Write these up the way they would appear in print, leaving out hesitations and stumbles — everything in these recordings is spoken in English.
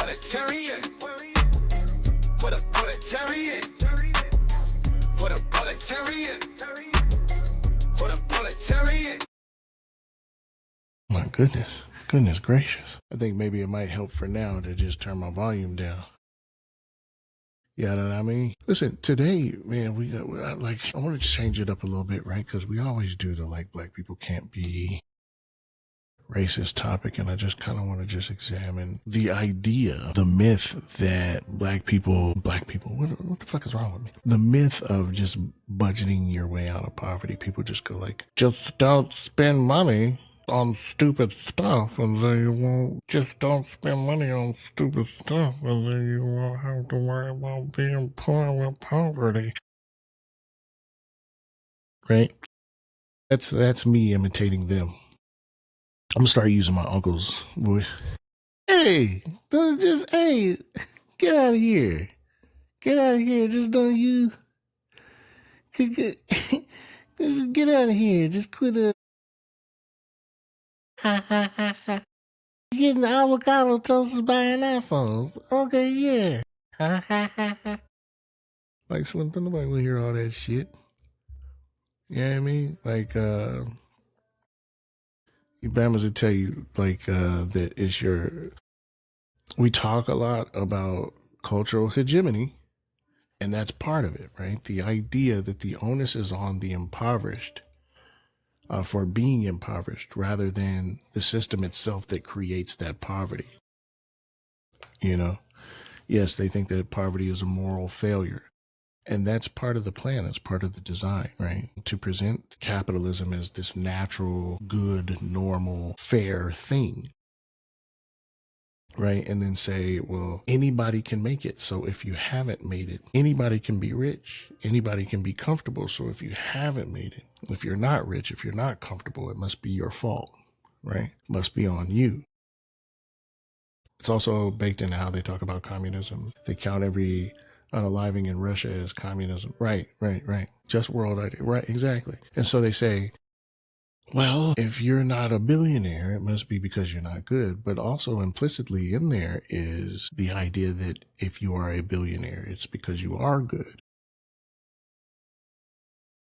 proletariat, for the proletariat, for the proletariat, for the proletariat. My goodness gracious. I think maybe it might help for now to just turn my volume down. You know what I mean? Listen, today, man, I want to change it up a little bit, right? Because we always do the black people can't be racist topic, and I just kind of want to just examine the idea, the myth that black people, what the fuck is wrong with me? The myth of just budgeting your way out of poverty. People just go like, just don't spend money on stupid stuff, and then you won't. Just don't spend money on stupid stuff, and then you won't have to worry about being poor with poverty. Right? That's me imitating them. I'm gonna start using my uncle's voice. Hey, get out of here. Get out of here. Just don't you. Get out of here. Just quit getting avocado toast buying iPhones. Okay, yeah. Like Slim, nobody will hear all that shit. You know what I mean? Like, Bammers will tell you, that it's we talk a lot about cultural hegemony, and that's part of it, right? The idea that the onus is on the impoverished for being impoverished rather than the system itself that creates that poverty. You know? Yes, they think that poverty is a moral failure. And that's part of the plan. That's part of the design, right? To present capitalism as this natural, good, normal, fair thing. Right? And then say, well, anybody can make it. So if you haven't made it, anybody can be rich. Anybody can be comfortable. So if you haven't made it, if you're not rich, if you're not comfortable, it must be your fault, right? It must be on you. It's also baked in how they talk about communism. They count every unaliving in Russia as communism. Right. Just world idea. Right, exactly. And so they say, well, if you're not a billionaire, it must be because you're not good. But also implicitly in there is the idea that if you are a billionaire, it's because you are good.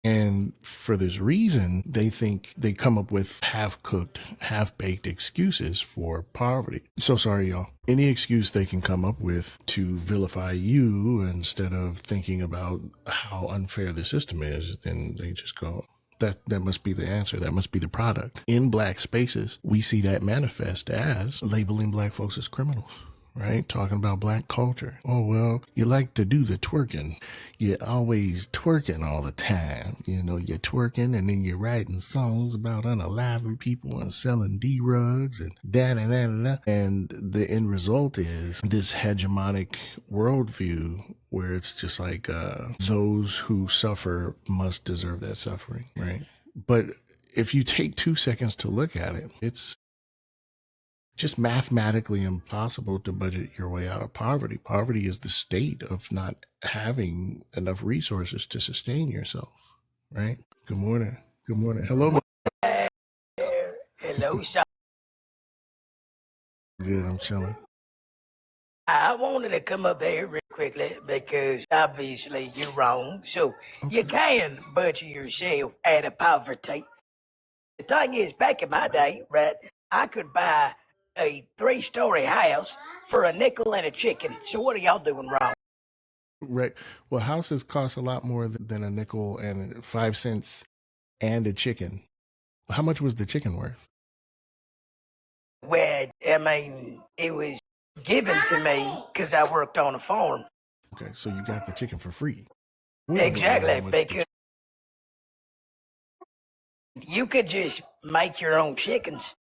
And for this reason, they think they come up with half-cooked, half-baked excuses for poverty. So sorry, y'all. Any excuse they can come up with to vilify you instead of thinking about how unfair the system is, then they just go, that must be the answer. That must be the product. In black spaces, we see that manifest as labeling black folks as criminals. Right? Talking about black culture. Oh, well, you like to do the twerking. You're always twerking all the time. You know, you're twerking and then you're writing songs about unaliving people and selling D-rugs and da-da-da-da-da. And the end result is this hegemonic worldview where it's just like those who suffer must deserve that suffering, right? But if you take 2 seconds to look at it, it's just mathematically impossible to budget your way out of poverty. Poverty is the state of not having enough resources to sustain yourself, right? Good morning. Hello. Hello, Sean. Good, I'm chilling. I wanted to come up here real quickly because obviously you're wrong. So you can budget yourself out of poverty. The thing is, back in my day, right, I could buy a 3-story house for a nickel and a chicken. So what are y'all doing wrong? Right. Well, houses cost a lot more than a nickel and 5 cents and a chicken. How much was the chicken worth? Well, I mean, it was given to me because I worked on a farm. Okay, so you got the chicken for free. Exactly, because you could just make your own chickens.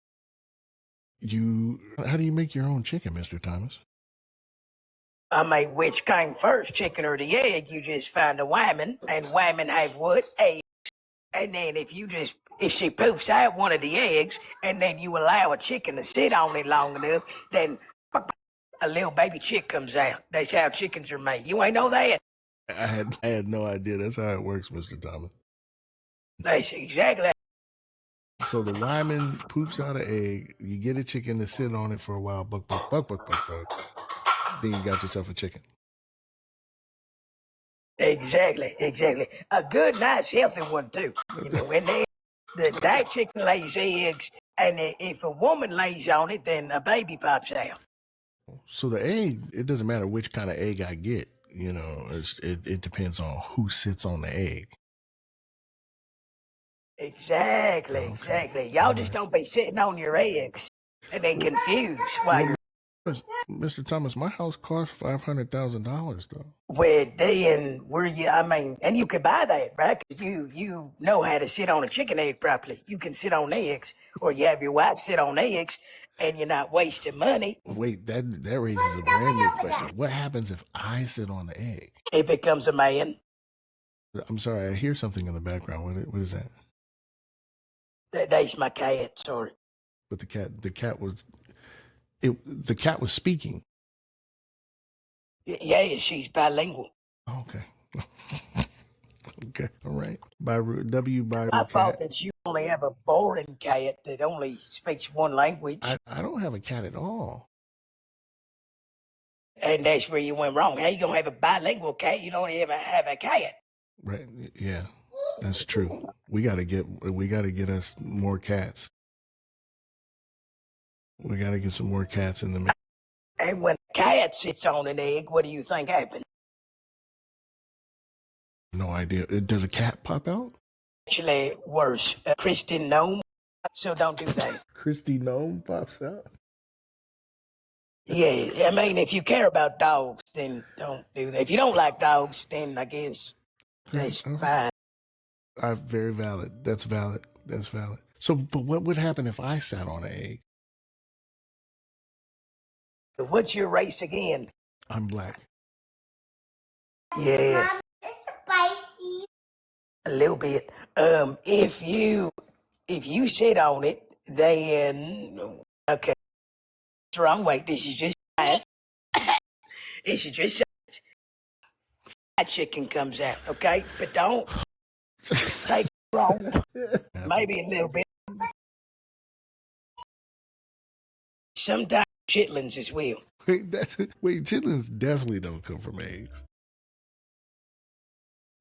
How do you make your own chicken, Mr. Thomas? I mean, which came first, chicken or the egg? You just find a woman, and women have what? Eggs. And then if she poops out one of the eggs, and then you allow a chicken to sit on it long enough, then a little baby chick comes out. That's how chickens are made. You ain't know that? I had no idea. That's how it works, Mr. Thomas. That's exactly. So the lineman poops out an egg. You get a chicken to sit on it for a while. Buck. then you got yourself a chicken. Exactly. A good, nice, healthy one too. You know, and that chicken lays eggs, and if a woman lays on it, then a baby pops out. So the egg, it doesn't matter which kind of egg I get. You know, it depends on who sits on the egg. Exactly. Y'all just don't be sitting on your eggs and then confused why you're. Mr. Thomas, my house cost $500,000 though. Where then were you? I mean, and you could buy that, right? Because you know how to sit on a chicken egg properly. You can sit on eggs, or you have your wife sit on eggs, and you're not wasting money. Wait, that raises a brand new question. What happens if I sit on the egg? It becomes a man. I'm sorry, I hear something in the background. What is that? That's my cat. Sorry. But the cat was speaking. Yeah, she's bilingual. Okay. Okay. All right. By I thought that you only have a boring cat that only speaks one language. I don't have a cat at all. And that's where you went wrong. How you gonna have a bilingual cat? You don't even have a cat. Right. Yeah. That's true. We gotta get us more cats. We gotta get some more cats in the mix. And when a cat sits on an egg, what do you think happens? No idea. Does a cat pop out? Actually, worse. Christian gnome. So don't do that. Christy Gnome pops out. Yeah, I mean, if you care about dogs, then don't do that. If you don't like dogs, then I guess that's fine. Very valid. That's valid. So, but what would happen if I sat on an egg? What's your race again? I'm black. Yeah. Mom, it's spicy. A little bit. If you sit on it, then okay. It's the wrong way. This is just science. This is just science. Fried chicken comes out, okay? But don't take it wrong. Maybe a little bit. Sometimes chitlins as well. Wait, chitlins definitely don't come from eggs.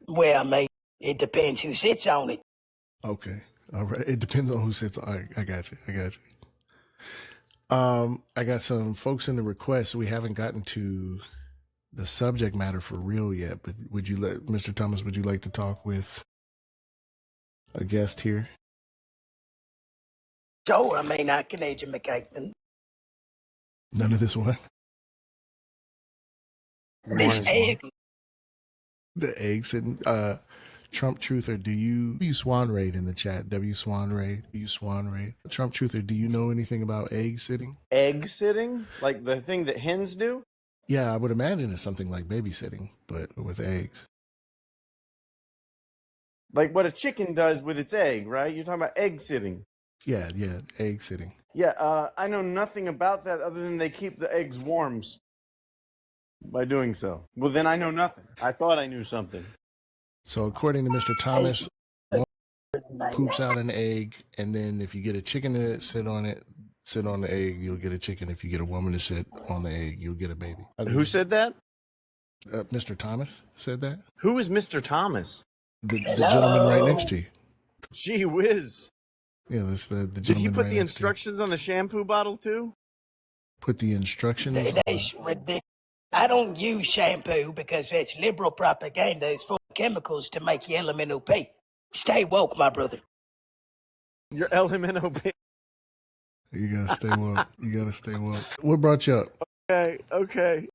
Well, I mean, it depends who sits on it. Okay. All right. It depends on who sits on. I got you. I got some folks in the request. We haven't gotten to the subject matter for real yet, but Mr. Thomas, would you like to talk with a guest here? So, I mean, I can educate them. None of this what? This egg. The egg sitting. Trump Truther, do you Swan Raid in the chat? W Swan Raid. You Swan Raid. Trump Truther, do you know anything about egg sitting? Egg sitting? Like the thing that hens do? Yeah, I would imagine it's something like babysitting, but with eggs. Like what a chicken does with its egg, right? You're talking about egg sitting. Yeah, egg sitting. Yeah, I know nothing about that other than they keep the eggs warm by doing so. Well, then I know nothing. I thought I knew something. So according to Mr. Thomas, poops out an egg, and then if you get a chicken to sit on the egg, you'll get a chicken. If you get a woman to sit on the egg, you'll get a baby. Who said that? Mr. Thomas said that. Who is Mr. Thomas? The gentleman right next to you. Gee whiz. Yeah, that's the gentleman. Did he put right the instructions on the shampoo bottle too? Put the instructions. That's ridiculous. I don't use shampoo because that's liberal propaganda. It's full of chemicals to make you elemental P. Stay woke, my brother. Your LMNOP. You gotta stay woke. What brought you up? Okay.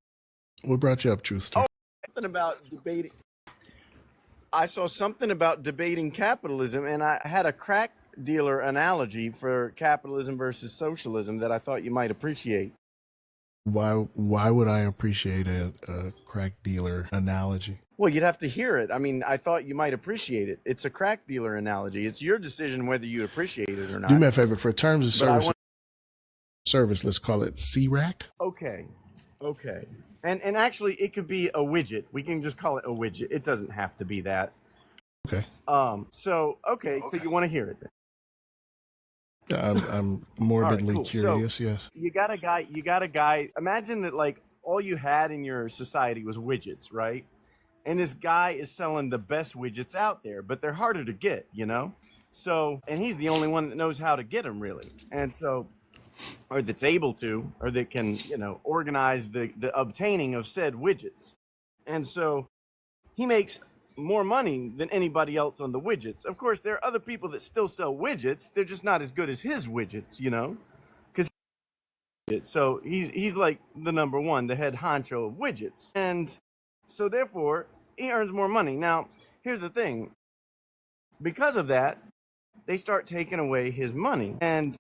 What brought you up, Truthster? Something about debating. I saw something about debating capitalism, and I had a crack dealer analogy for capitalism versus socialism that I thought you might appreciate. Why would I appreciate a crack dealer analogy? Well, you'd have to hear it. I mean, I thought you might appreciate it. It's a crack dealer analogy. It's your decision whether you appreciate it or not. Do me a favor. For terms of service, let's call it C-rack. Okay. And actually, it could be a widget. We can just call it a widget. It doesn't have to be that. Okay. So you want to hear it then? I'm morbidly All right, cool. curious. So, yes. You got a guy. Imagine that, like, all you had in your society was widgets, right? And this guy is selling the best widgets out there, but they're harder to get, you know? So, and he's the only one that knows how to get them, really. And so, or that's able to, or that can, you know, organize the obtaining of said widgets. And so he makes more money than anybody else on the widgets. Of course, there are other people that still sell widgets. They're just not as good as his widgets, you know? Because so he's like the number one, the head honcho of widgets. And so therefore, he earns more money. Now, here's the thing. Because of that, they start taking away his money. And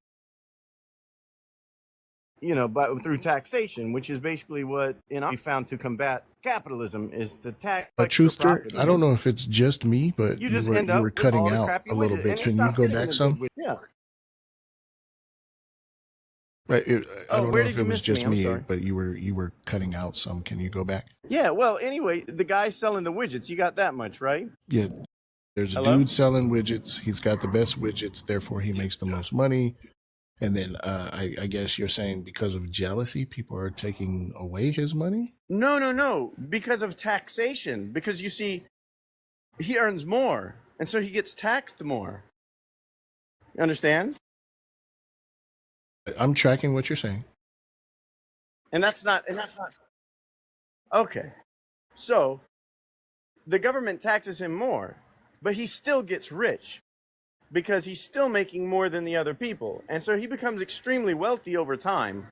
you know, through taxation, which is basically what, you know, we found to combat capitalism is the tax. Truthster, I don't know if it's just me, but you just end up were cutting with all out the a little widgets, bit. Can you go back some? Yeah. Right. I don't know if it was just me, sorry. but you were cutting out some. Can you go back? Yeah. Well, anyway, the guy selling the widgets, you got that much, right? Yeah. There's a Hello? dude selling widgets. He's got the best widgets, therefore he makes the most money. And then I guess you're saying because of jealousy, people are taking away his money? No. Because of taxation. Because you see, he earns more, and so he gets taxed more. You understand? I'm tracking what you're saying. And that's not. Okay. So the government taxes him more, but he still gets rich because he's still making more than the other people. And so he becomes extremely wealthy over time.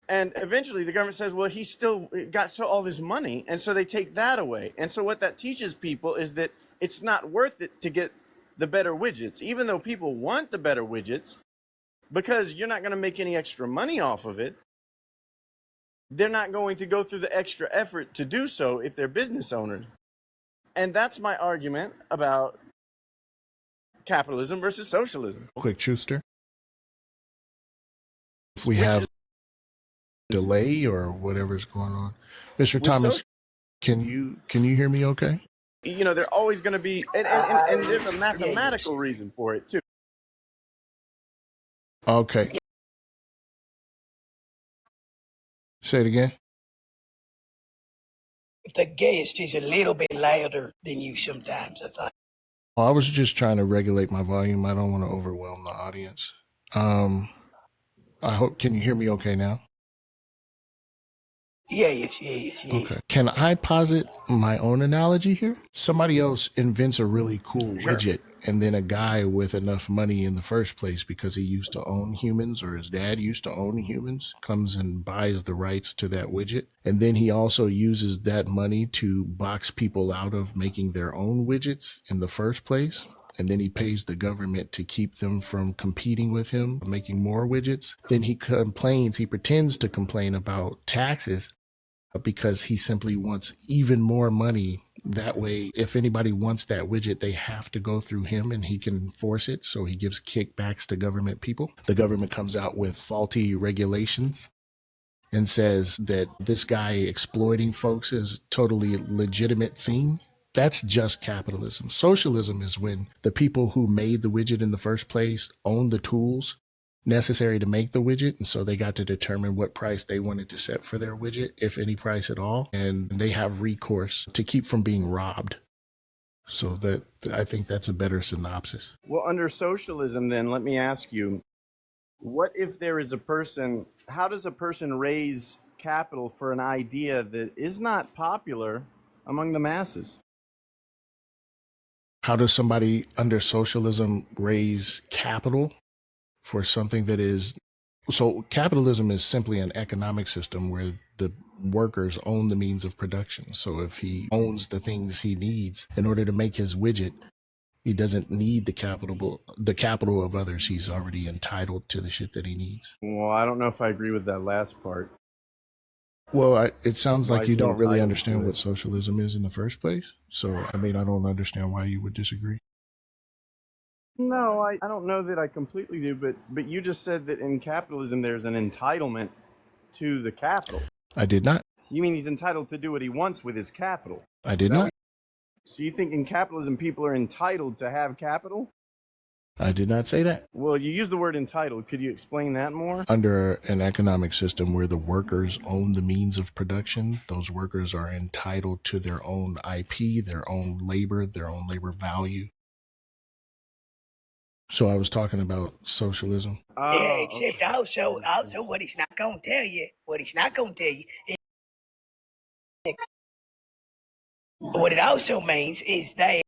And eventually the government says, well, he still got all this money. And so they take that away. And so what that teaches people is that it's not worth it to get the better widgets, even though people want the better widgets, because you're not going to make any extra money off of it. They're not going to go through the extra effort to do so if they're business owners. And that's my argument about capitalism versus socialism. Quick truthster. If we have delay or whatever's going on. Mr. Thomas, can you hear me okay? You know, they're always going to be, and there's a mathematical reason for it too. Okay. Say it again. The guest is a little bit louder than you sometimes, I thought. Oh, I was just trying to regulate my volume. I don't want to overwhelm the audience. I hope, can you hear me okay now? Yes. Okay. Can I posit my own analogy here? Somebody else invents a really cool widget, and then a guy with enough money in the first place because he used to own humans or his dad used to own humans comes and buys the rights to that widget. And then he also uses that money to box people out of making their own widgets in the first place. And then he pays the government to keep them from competing with him, making more widgets. Then he pretends to complain about taxes because he simply wants even more money. That way, if anybody wants that widget, they have to go through him and he can force it. So he gives kickbacks to government people. The government comes out with faulty regulations and says that this guy exploiting folks is a totally legitimate thing. That's just capitalism. Socialism is when the people who made the widget in the first place own the tools necessary to make the widget. And so they got to determine what price they wanted to set for their widget, if any price at all. And they have recourse to keep from being robbed. So that, I think that's a better synopsis. Well, under socialism, then, let me ask you, what if there is a person, how does a person raise capital for an idea that is not popular among the masses? How does somebody under socialism raise capital for something that is, so capitalism is simply an economic system where the workers own the means of production. So if he owns the things he needs in order to make his widget, he doesn't need the capital of others. He's already entitled to the shit that he needs. Well, I don't know if I agree with that last part. Well, it sounds like you don't really understand what socialism is in the first place. So, I mean, I don't understand why you would disagree. No, I don't know that I completely do, but you just said that in capitalism there's an entitlement to the capital. I did not. You mean he's entitled to do what he wants with his capital? I did not. So you think in capitalism people are entitled to have capital? I did not say that. Well, you used the word entitled. Could you explain that more? Under an economic system where the workers own the means of production, those workers are entitled to their own IP, their own labor value. So I was talking about socialism. Yeah, except also what he's not gonna tell you, is what it also means is that,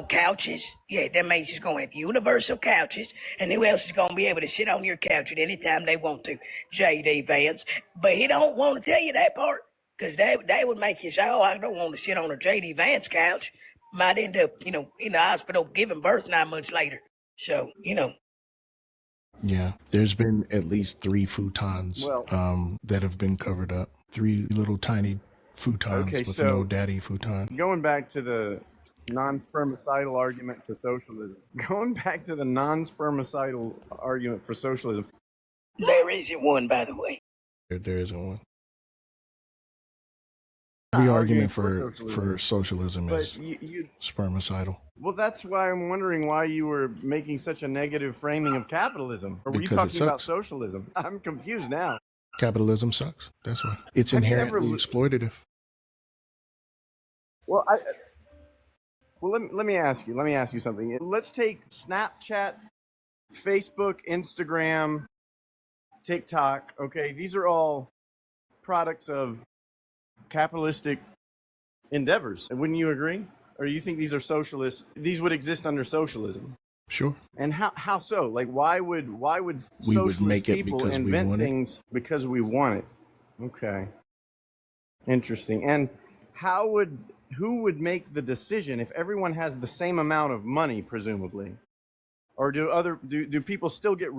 couches. Yeah, that means it's going to have universal couches, and who else is going to be able to sit on your couch at any time they want to? J.D. Vance. But he don't want to tell you that part, because that would make you say, oh, I don't want to sit on a J.D. Vance couch. Might end up, in the hospital giving birth 9 months later. So, Yeah, there's been at least 3 futons Well- that have been covered up. 3 little tiny futons Okay, with so- no daddy futon. Going back to the non-spermicidal argument for socialism. there isn't one, by the way. There isn't one. The argument for socialism But is you spermicidal. well, that's why I'm wondering why you were making such a negative framing of capitalism. Or were you Because it talking about sucks. socialism? I'm confused now. Capitalism sucks. That's why. It's Have you ever inherently exploitative. Well, let me ask you something. Let's take Snapchat, Facebook, Instagram, TikTok. Okay, these are all products of capitalistic endeavors. Wouldn't you agree? Or you think these are socialist? These would exist under socialism? Sure. And how so? Like, why would We would socialist make it people because we invent want it. things because we want it? Okay, interesting. And who would make the decision if everyone has the same amount of money, presumably, or do people still get?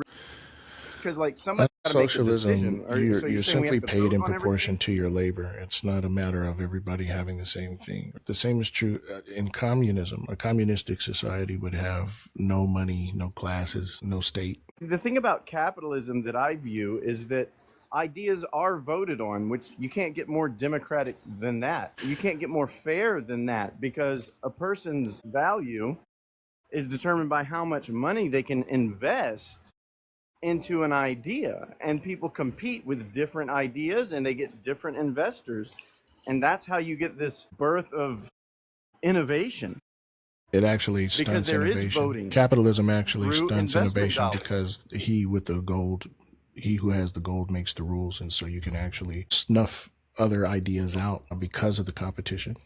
Because like somebody gotta make the Socialism, decision. Are you- so you're saying we have simply to paid vote in on proportion to your labor. It's not a matter of everybody having the same thing. The same is true in communism. A communistic society would have no money, no classes, no state. The thing about capitalism that I view is that ideas are voted on, which you can't get more democratic than that. You can't get more fair than that, because a person's value is determined by how much money they can invest into an idea. And people compete with different ideas and they get different investors. And that's how you get this birth of innovation. It actually Because stunts there is innovation. voting Capitalism actually through stunts investment innovation dollars. because he who has the gold makes the rules, and so you can actually snuff other ideas out because of the competition.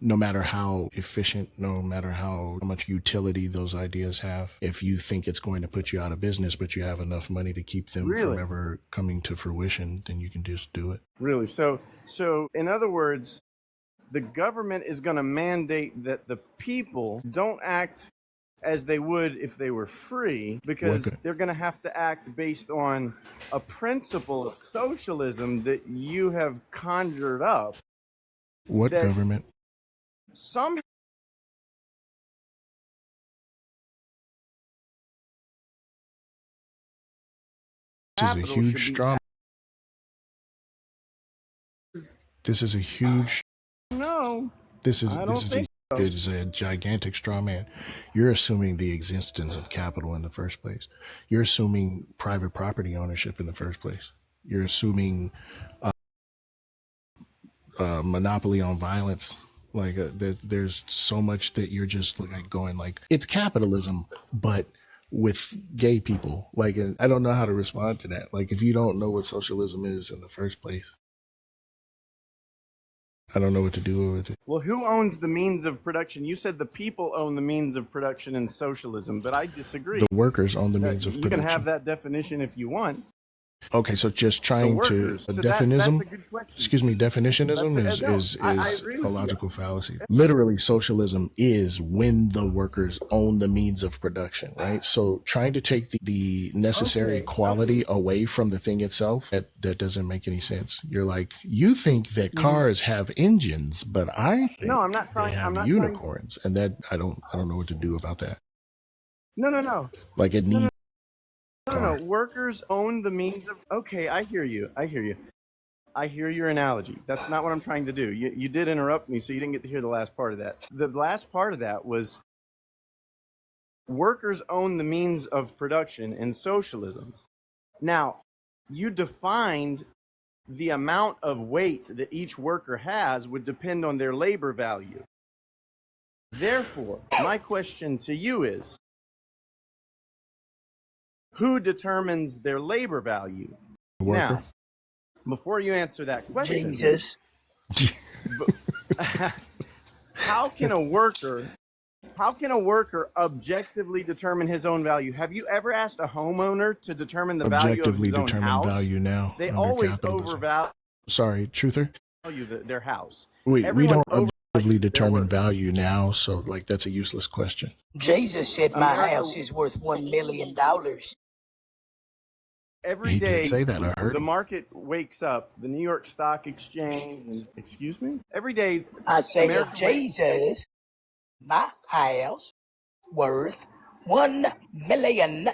No matter how efficient, no matter how much utility those ideas have, if you think it's going to put you out of business, but you have enough money to keep them Really? from ever coming to fruition, then you can just do it. Really? So in other words, the government is going to mandate that the people don't act as they would if they were free, because Okay. they're going to have to act based on a principle of socialism that you have conjured up. What That- government? Somehow This is a capital huge should be straw. This is a huge. No, This is I don't think it is a gigantic straw man. You're assuming the existence of capital in the first place. You're assuming private property ownership in the first place. You're assuming monopoly on violence. Like there's so much that you're just like going like it's capitalism, but with gay people. Like, and I don't know how to respond to that. Like, if you don't know what socialism is in the first place, I don't know what to do with it. Well, who owns the means of production? You said the people own the means of production in socialism, but I disagree. The workers own the means of You production. can have that definition if you want. Okay, so just trying to workers. So definition. that's a good question. Excuse me, definitionism I is agree with a you. logical fallacy. Literally, socialism is when the workers own the means of production, right? So trying to take the necessary Okay, quality away from the thing itself, that doesn't make any sense. You're like, you think that cars have engines, but I think No, I'm not trying- they have I'm not trying- unicorns, and that I don't know what to do about that. No. Like it needs. No. Workers own the means of. Okay, I hear you. I hear your analogy. That's not what I'm trying to do. You did interrupt me, so you didn't get to hear the last part of that. The last part of that was workers own the means of production in socialism. Now, you defined the amount of weight that each worker has would depend on their labor value. Therefore, my question to you is, who determines their labor value? Worker. Now, before you answer that question, Jesus. how can a worker objectively determine his own value? Have you ever asked a homeowner to determine the value of Objectively his own determine house? value now. They under always capitalism. overvalue Sorry, truther. their house. We Everyone don't objectively overvalues their determine work. value now, so like that's a useless question. Jesus said my America- house is worth $1 million. Every He day, did say that. I heard the him. market wakes up, the New York Stock Exchange, excuse me? Every day, I said, America Jesus, my house worth $1 million.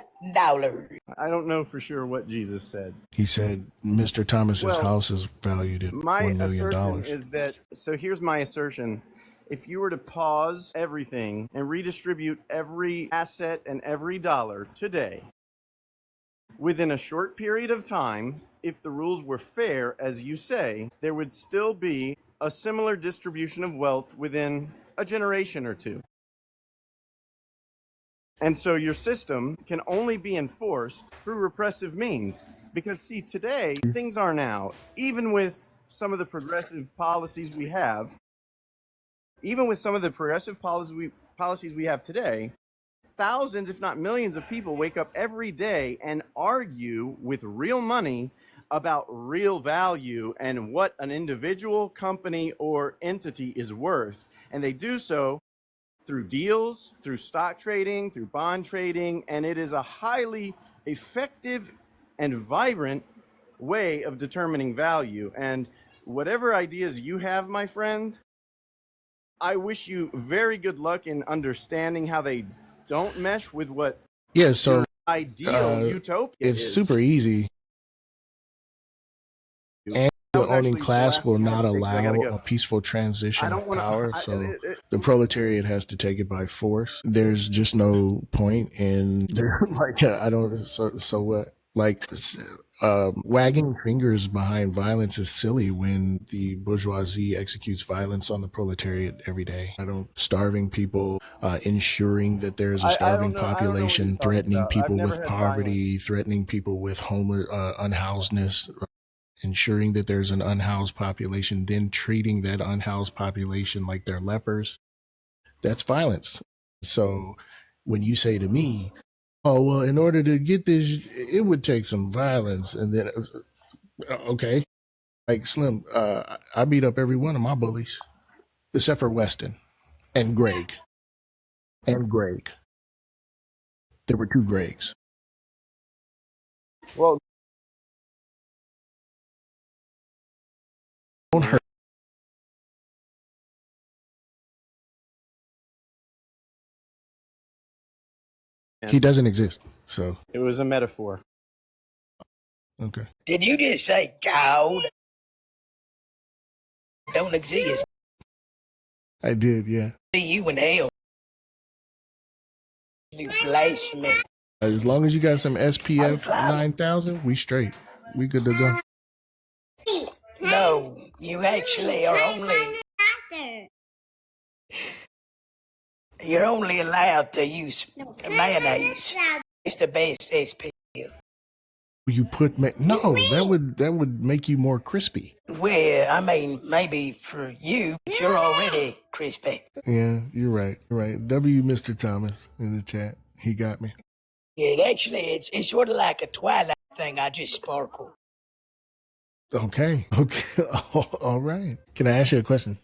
I don't know for sure what Jesus said. He said Mr. Thomas's Well, house is valued at My $1 million. assertion is that, so here's my assertion. If you were to pause everything and redistribute every asset and every dollar today, within a short period of time, if the rules were fair, as you say, there would still be a similar distribution of wealth within a generation or two. And so your system can only be enforced through repressive means. Because, see, today, things are now, even with some of the progressive policies we have, today, thousands, if not millions of people wake up every day and argue with real money about real value and what an individual, company, or entity is worth. And they do so through deals, through stock trading, through bond trading, and it is a highly effective and vibrant way of determining value. And whatever ideas you have, my friend, I wish you very good luck in understanding how they don't mesh with what Yeah, so your ideal utopia it's is. super easy. And That the was owning actually class the will last not 6. I gotta allow go. a peaceful I transition don't of want power, to. so the proletariat has to take it by force. There's just no point in like, I don't. So what? Like, wagging fingers behind violence is silly when the bourgeoisie executes violence on the proletariat every day. I don't. Starving people, ensuring that there's a starving I don't know what population, you're talking threatening about. I've people never with had poverty, violence. threatening people with homeless, unhousedness, ensuring that there's an unhoused population, then treating that unhoused population like they're lepers. That's violence. So when you say to me, oh, well, in order to get this, it would take some violence. And then, okay, like Slim, I beat up every one of my bullies, except for Weston and Greg. And Greg. There were 2 Gregs. Well, Don't hurt. He doesn't exist. So, it was a metaphor. okay. Did you just say God don't exist? I did, yeah. See you in hell. You blasphemy. As long as you got some SPF 9000, we straight. We good to go. No, you actually are you're only allowed to use mayonnaise. It's the best SPF. You put no, that would make you more crispy. Well, I mean, maybe for you, but you're already crispy. Yeah, you're right. You're right. W. Mr. Thomas in the chat. He got me. Yeah, it's sort of like a Twilight thing. I just sparkle. Okay. All right. Can I ask you a question?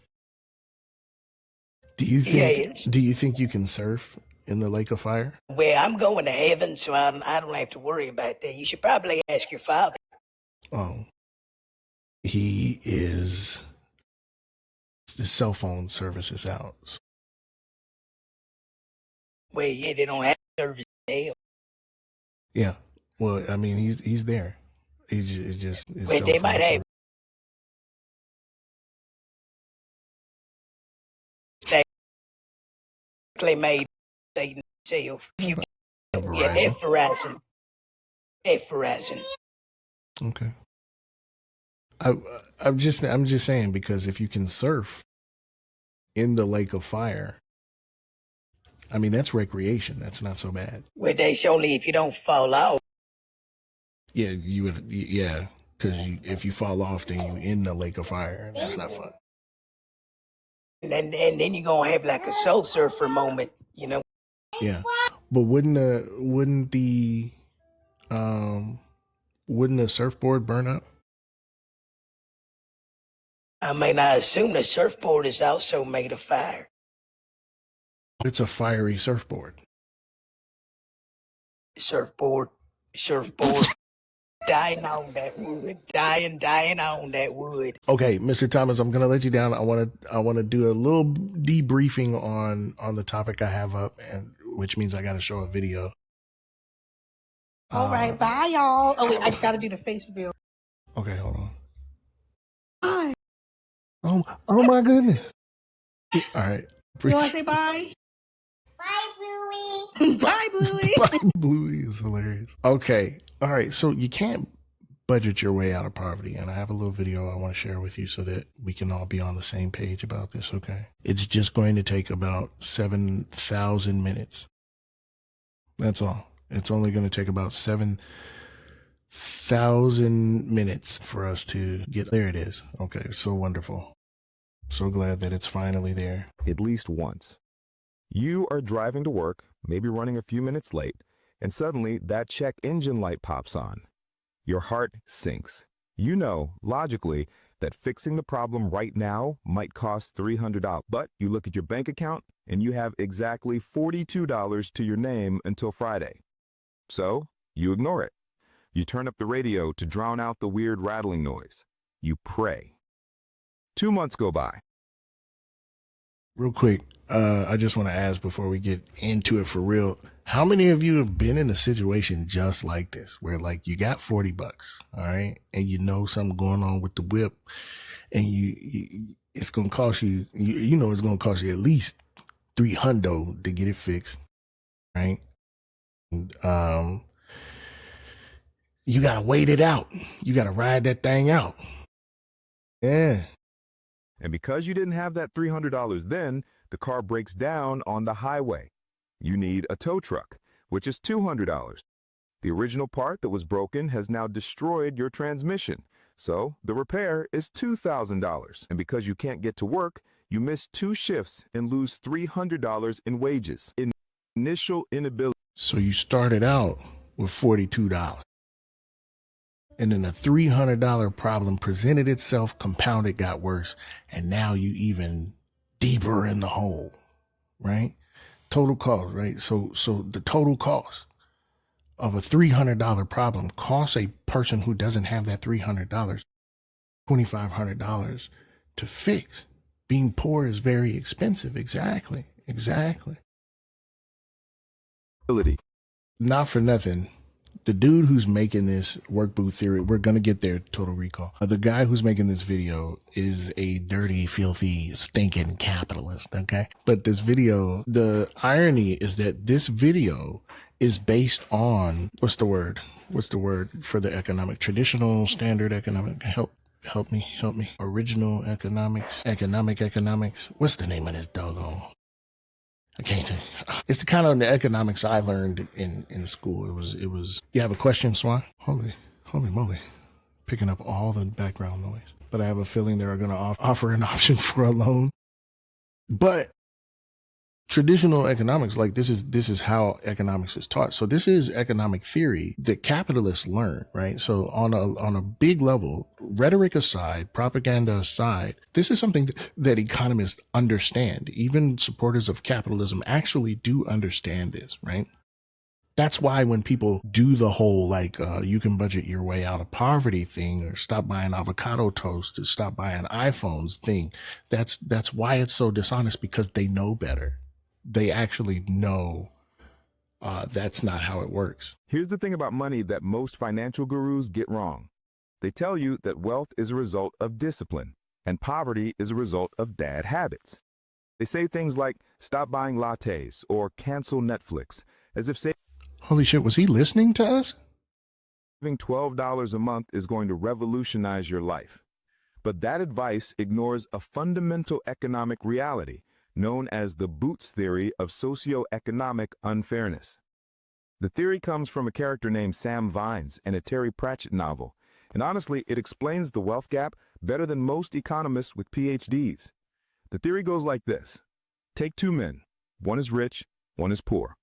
Do you think Yes. Do you think you can surf in the lake of fire? Well, I'm going to heaven, so I don't have to worry about that. You should probably ask your father. Oh, he is. The cell phone service is out. Well, yeah, they don't have service in hell. Yeah. Well, I mean, he's there. It's just. His Well, cell they phone might have. service. They made Satan Self. If you Verizon. yeah, F Verizon. F Verizon. Okay. I'm just saying, because if you can surf in the lake of fire, I mean, that's recreation. That's not so bad. Well, that's only if you don't fall off. Yeah, you would. Yeah, because if you fall off, then you in the lake of fire, and that's not fun. And then you're gonna have like a soul surfer moment, you know. Yeah, but wouldn't the surfboard burn up? I mean, I assume the surfboard is also made of fire. It's a fiery surfboard. Surfboard. Dying on that wood. Dying on that wood. Okay, Mr. Thomas, I'm gonna let you down. I wanna do a little debriefing on the topic I have up, and which means I gotta show a video. All right, bye, y'all. Oh, wait, I gotta do the face reveal. Okay, hold on. Bye. Oh my goodness. All right. You want to say bye? Bye, Bluey. Bye, Bluey. Bluey is hilarious. Okay. All right. So you can't budget your way out of poverty. And I have a little video I want to share with you so that we can all be on the same page about this. Okay. It's just going to take about 7,000 minutes. That's all. It's only going to take about 7,000 minutes for us to get there. It is. Okay. So wonderful. So glad that it's finally there. At least once. You are driving to work, maybe running a few minutes late, and suddenly that check engine light pops on. Your heart sinks. You know, logically, that fixing the problem right now might cost $300. But you look at your bank account and you have exactly $42 to your name until Friday. So you ignore it. You turn up the radio to drown out the weird rattling noise. You pray. 2 months go by. Real quick, I just want to ask before we get into it for real, how many of you have been in a situation just like this, where like you got $40, all right, and you know something going on with the whip, and it's gonna cost you, you know, it's gonna cost you at least $300 to get it fixed, right? And, you gotta wait it out. You gotta ride that thing out. Yeah. And because you didn't have that $300 then, the car breaks down on the highway. You need a tow truck, which is $200. The original part that was broken has now destroyed your transmission, so the repair is $2,000. And because you can't get to work, you miss 2 shifts and lose $300 in wages. Initial inability. So you started out with $42. And then a $300 problem presented itself, compounded, got worse, and now you even deeper in the hole, right? Total cost, right? So the total cost of a $300 problem costs a person who doesn't have that $300 $2,500 to fix. Being poor is very expensive. Exactly. Not for nothing, the dude who's making this work boot theory, we're going to get there, Total Recall. The guy who's making this video is a dirty, filthy, stinking capitalist, okay? But this video, the irony is that this video is based on, what's the word for the economic? Traditional, standard economic, help me. Original economics. What's the name of this doggone? I can't think. It's the kind of the economics I learned in school. It was. You have a question, Swan? Holy moly. Picking up all the background noise. But I have a feeling they're going to offer an option for a loan. But traditional economics, like this is how economics is taught. So this is economic theory that capitalists learn, right? So on a big level, rhetoric aside, propaganda aside, this is something that economists understand. Even supporters of capitalism actually do understand this, right? That's why when people do the whole, like, you can budget your way out of poverty thing, or stop buying avocado toast, or stop buying iPhones thing, that's why it's so dishonest, because they know better. They actually know that's not how it works. Here's the thing about money that most financial gurus get wrong. They tell you that wealth is a result of discipline, and poverty is a result of bad habits. They say things like, stop buying lattes or cancel Netflix, as if Holy shit, was he listening to us? saving $12 a month is going to revolutionize your life. But that advice ignores a fundamental economic reality known as the Boots theory of socioeconomic unfairness. The theory comes from a character named Sam Vines in a Terry Pratchett novel, and honestly, it explains the wealth gap better than most economists with PhDs. The theory goes like this. Take two men. One is rich, one is poor.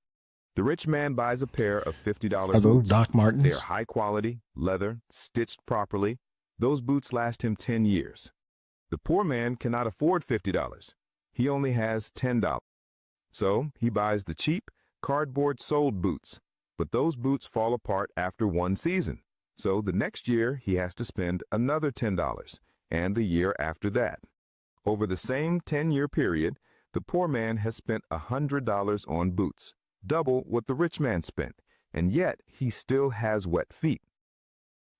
The rich man buys a pair of $50 Are those boots. Doc Martens? They are high quality, leather, stitched properly. Those boots last him 10 years. The poor man cannot afford $50. He only has $10. So he buys the cheap, cardboard-soled boots. But those boots fall apart after one season. So the next year he has to spend another $10, and the year after that. Over the same 10-year period, the poor man has spent $100 on boots, double what the rich man spent, and yet he still has wet feet.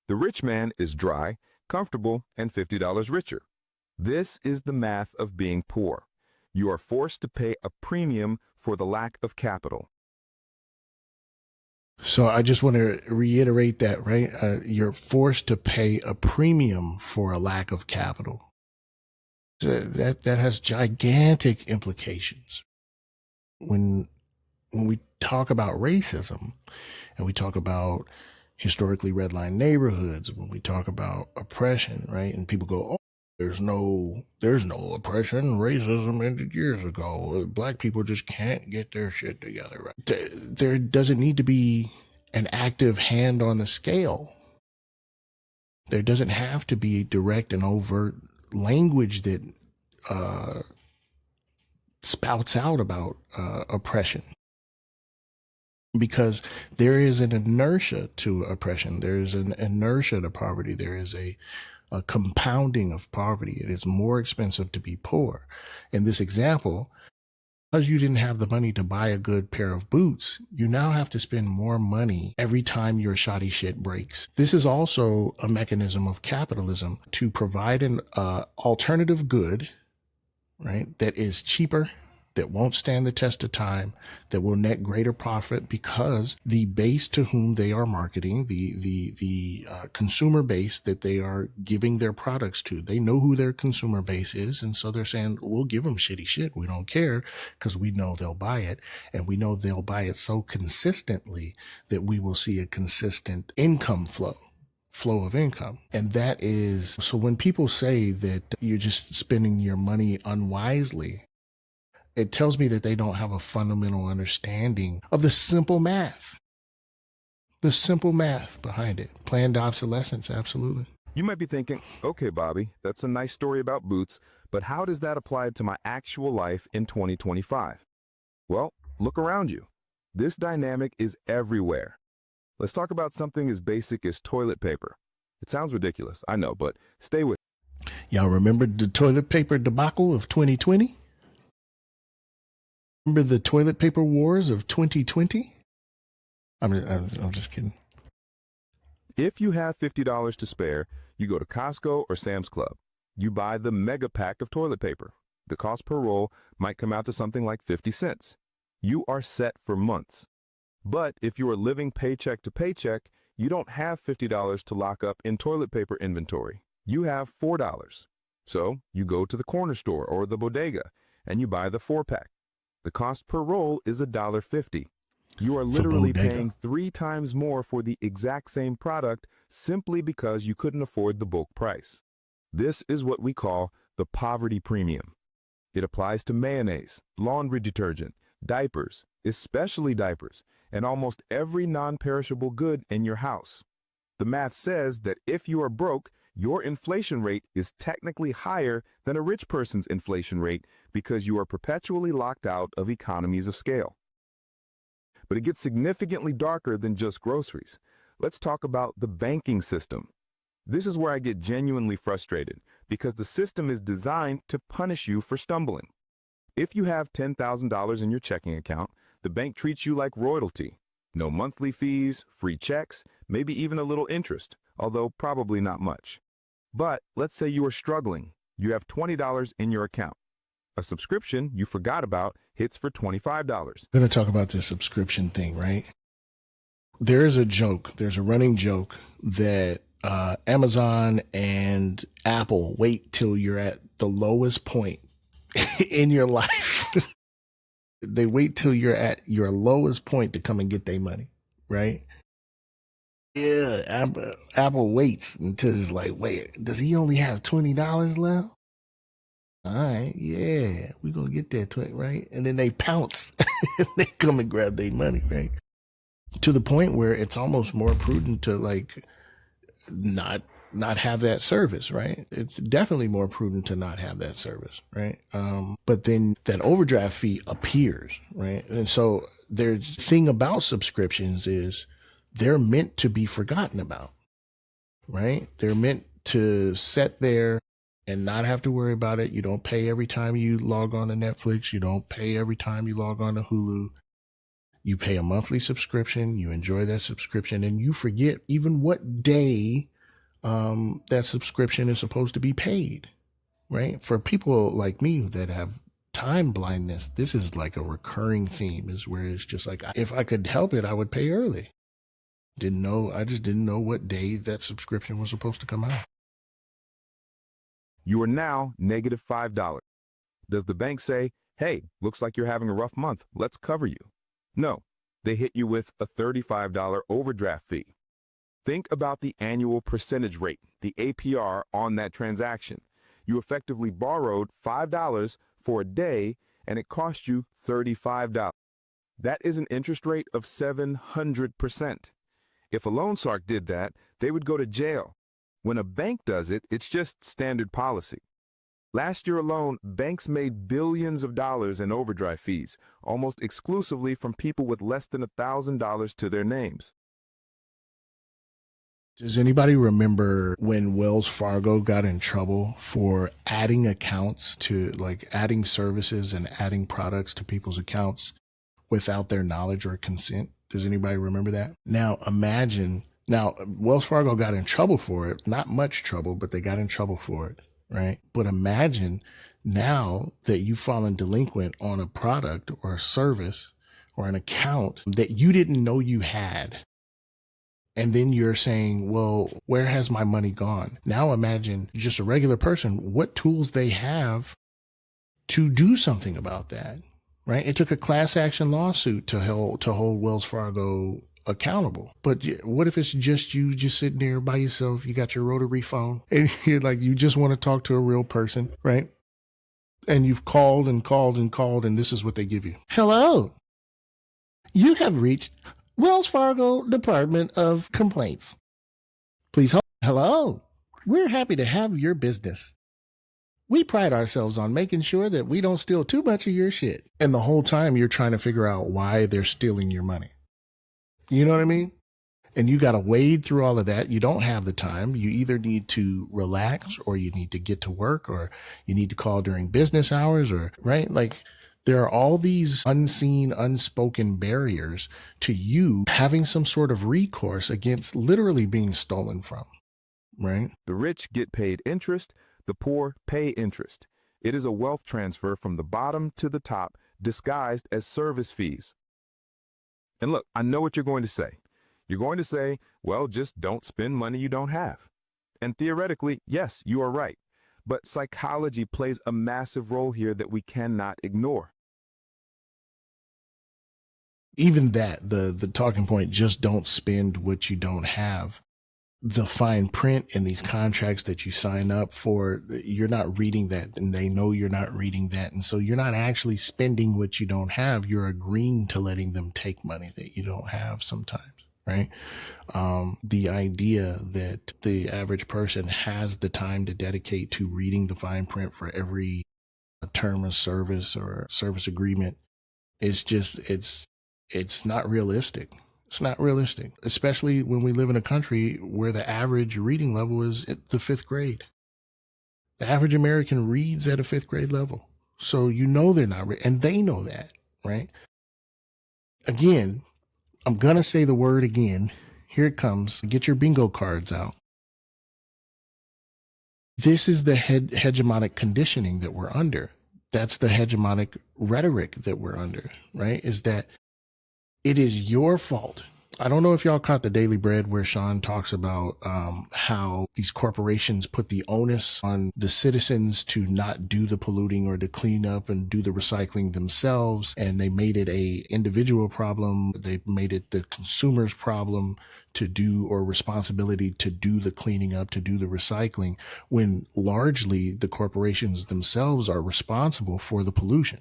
The rich man is dry, comfortable, and $50 richer. This is the math of being poor. You are forced to pay a premium for the lack of capital. So I just want to reiterate that, right? You're forced to pay a premium for a lack of capital. That has gigantic implications. When we talk about racism and we talk about historically redlined neighborhoods, when we talk about oppression, right? And people go, oh, there's no oppression, racism ended years ago. Black people just can't get their shit together, right? There doesn't need to be an active hand on the scale. There doesn't have to be direct and overt language that spouts out about oppression. Because there is an inertia to oppression. There is an inertia to poverty. There is a compounding of poverty. It is more expensive to be poor. In this example, because you didn't have the money to buy a good pair of boots, you now have to spend more money every time your shoddy shit breaks. This is also a mechanism of capitalism to provide an alternative good, right, that is cheaper, that won't stand the test of time, that will net greater profit because the base to whom they are marketing, the consumer base that they are giving their products to, they know who their consumer base is. And so they're saying, we'll give them shitty shit. We don't care because we know they'll buy it. And we know they'll buy it so consistently that we will see a consistent income flow of income. And that is, so when people say that you're just spending your money unwisely, it tells me that they don't have a fundamental understanding of the simple math behind it. Planned obsolescence, absolutely. You might be thinking, okay, Bobby, that's a nice story about boots, but how does that apply to my actual life in 2025? Well, look around you. This dynamic is everywhere. Let's talk about something as basic as toilet paper. It sounds ridiculous, I know, but stay with me. Y'all remember the toilet paper debacle of 2020? Remember the toilet paper wars of 2020? I'm just kidding. If you have $50 to spare, you go to Costco or Sam's Club. You buy the mega pack of toilet paper. The cost per roll might come out to something like 50 cents. You are set for months. But if you are living paycheck to paycheck, you don't have $50 to lock up in toilet paper inventory. You have $4. So you go to the corner store or the bodega and you buy the 4-pack. The cost per roll is $1.50. You are literally paying 3 times more for the exact same product simply because you couldn't afford the bulk price. This is what we call the poverty premium. It applies to mayonnaise, laundry detergent, diapers, especially diapers, and almost every non-perishable good in your house. The math says that if you are broke, your inflation rate is technically higher than a rich person's inflation rate because you are perpetually locked out of economies of scale. But it gets significantly darker than just groceries. Let's talk about the banking system. This is where I get genuinely frustrated because the system is designed to punish you for stumbling. If you have $10,000 in your checking account, the bank treats you like royalty. No monthly fees, free checks, maybe even a little interest, although probably not much. But let's say you are struggling. You have $20 in your account. A subscription you forgot about hits for $25. I'm going to talk about this subscription thing, right? There's a running joke that Amazon and Apple wait till you're at the lowest point in your life. They wait till you're at your lowest point to come and get their money, right? Yeah, Apple waits until it's like, wait, does he only have $20 left? All right, yeah, we're going to get that 20, right? And then they pounce. They come and grab their money, right? To the point where it's almost more prudent to like not have that service, right? It's definitely more prudent to not have that service, right? But then that overdraft fee appears, right? And so there's the thing about subscriptions is they're meant to be forgotten about, right? They're meant to sit there and not have to worry about it. You don't pay every time you log on to Netflix. You don't pay every time you log on to Hulu. You pay a monthly subscription. You enjoy that subscription, and you forget even what day that subscription is supposed to be paid, right? For people like me that have time blindness, this is like a recurring theme, is where it's just like, if I could help it, I would pay early. I just didn't know what day that subscription was supposed to come out. You are now negative $5. Does the bank say, hey, looks like you're having a rough month, let's cover you? No, they hit you with a $35 overdraft fee. Think about the annual percentage rate, the APR, on that transaction. You effectively borrowed $5 for a day, and it cost you $35. That is an interest rate of 700%. If a loan shark did that, they would go to jail. When a bank does it, it's just standard policy. Last year alone, banks made billions of dollars in overdraft fees, almost exclusively from people with less than $1,000 to their names. Does anybody remember when Wells Fargo got in trouble for adding accounts to, like, adding services and adding products to people's accounts without their knowledge or consent? Does anybody remember that? Now, Wells Fargo got in trouble for it. Not much trouble, but they got in trouble for it, right? But imagine now that you've fallen delinquent on a product or a service or an account that you didn't know you had. And then you're saying, well, where has my money gone? Now imagine just a regular person, what tools they have to do something about that, right? It took a class action lawsuit to hold Wells Fargo accountable. But what if it's just you just sitting there by yourself? You got your rotary phone and you're like, you just want to talk to a real person, right? And you've called and called and called, and this is what they give you. Hello, you have reached Wells Fargo Department of Complaints. Please hold. Hello, we're happy to have your business. We pride ourselves on making sure that we don't steal too much of your shit. And the whole time you're trying to figure out why they're stealing your money. You know what I mean? And you got to wade through all of that. You don't have the time. You either need to relax, or you need to get to work, or you need to call during business hours, or, right? Like, there are all these unseen, unspoken barriers to you having some sort of recourse against literally being stolen from, right? The rich get paid interest, the poor pay interest. It is a wealth transfer from the bottom to the top, disguised as service fees. And look, I know what you're going to say. You're going to say, well, just don't spend money you don't have. And theoretically, yes, you are right. But psychology plays a massive role here that we cannot ignore. Even that, the talking point, just don't spend what you don't have. The fine print in these contracts that you sign up for, you're not reading that, and they know you're not reading that. And so you're not actually spending what you don't have. You're agreeing to letting them take money that you don't have sometimes, right? The idea that the average person has the time to dedicate to reading the fine print for every term of service or service agreement is just, it's not realistic. It's not realistic, especially when we live in a country where the average reading level is at the 5th grade. The average American reads at a 5th grade level. So you know they're not, and they know that, right? Again, I'm going to say the word again. Here it comes. Get your bingo cards out. This is the hegemonic conditioning that we're under. That's the hegemonic rhetoric that we're under, right? Is that it is your fault. I don't know if y'all caught the Daily Bread where Sean talks about how these corporations put the onus on the citizens to not do the polluting or to clean up and do the recycling themselves. And they made it a individual problem. They made it the consumer's problem to do, or responsibility to do the cleaning up, to do the recycling, when largely the corporations themselves are responsible for the pollution.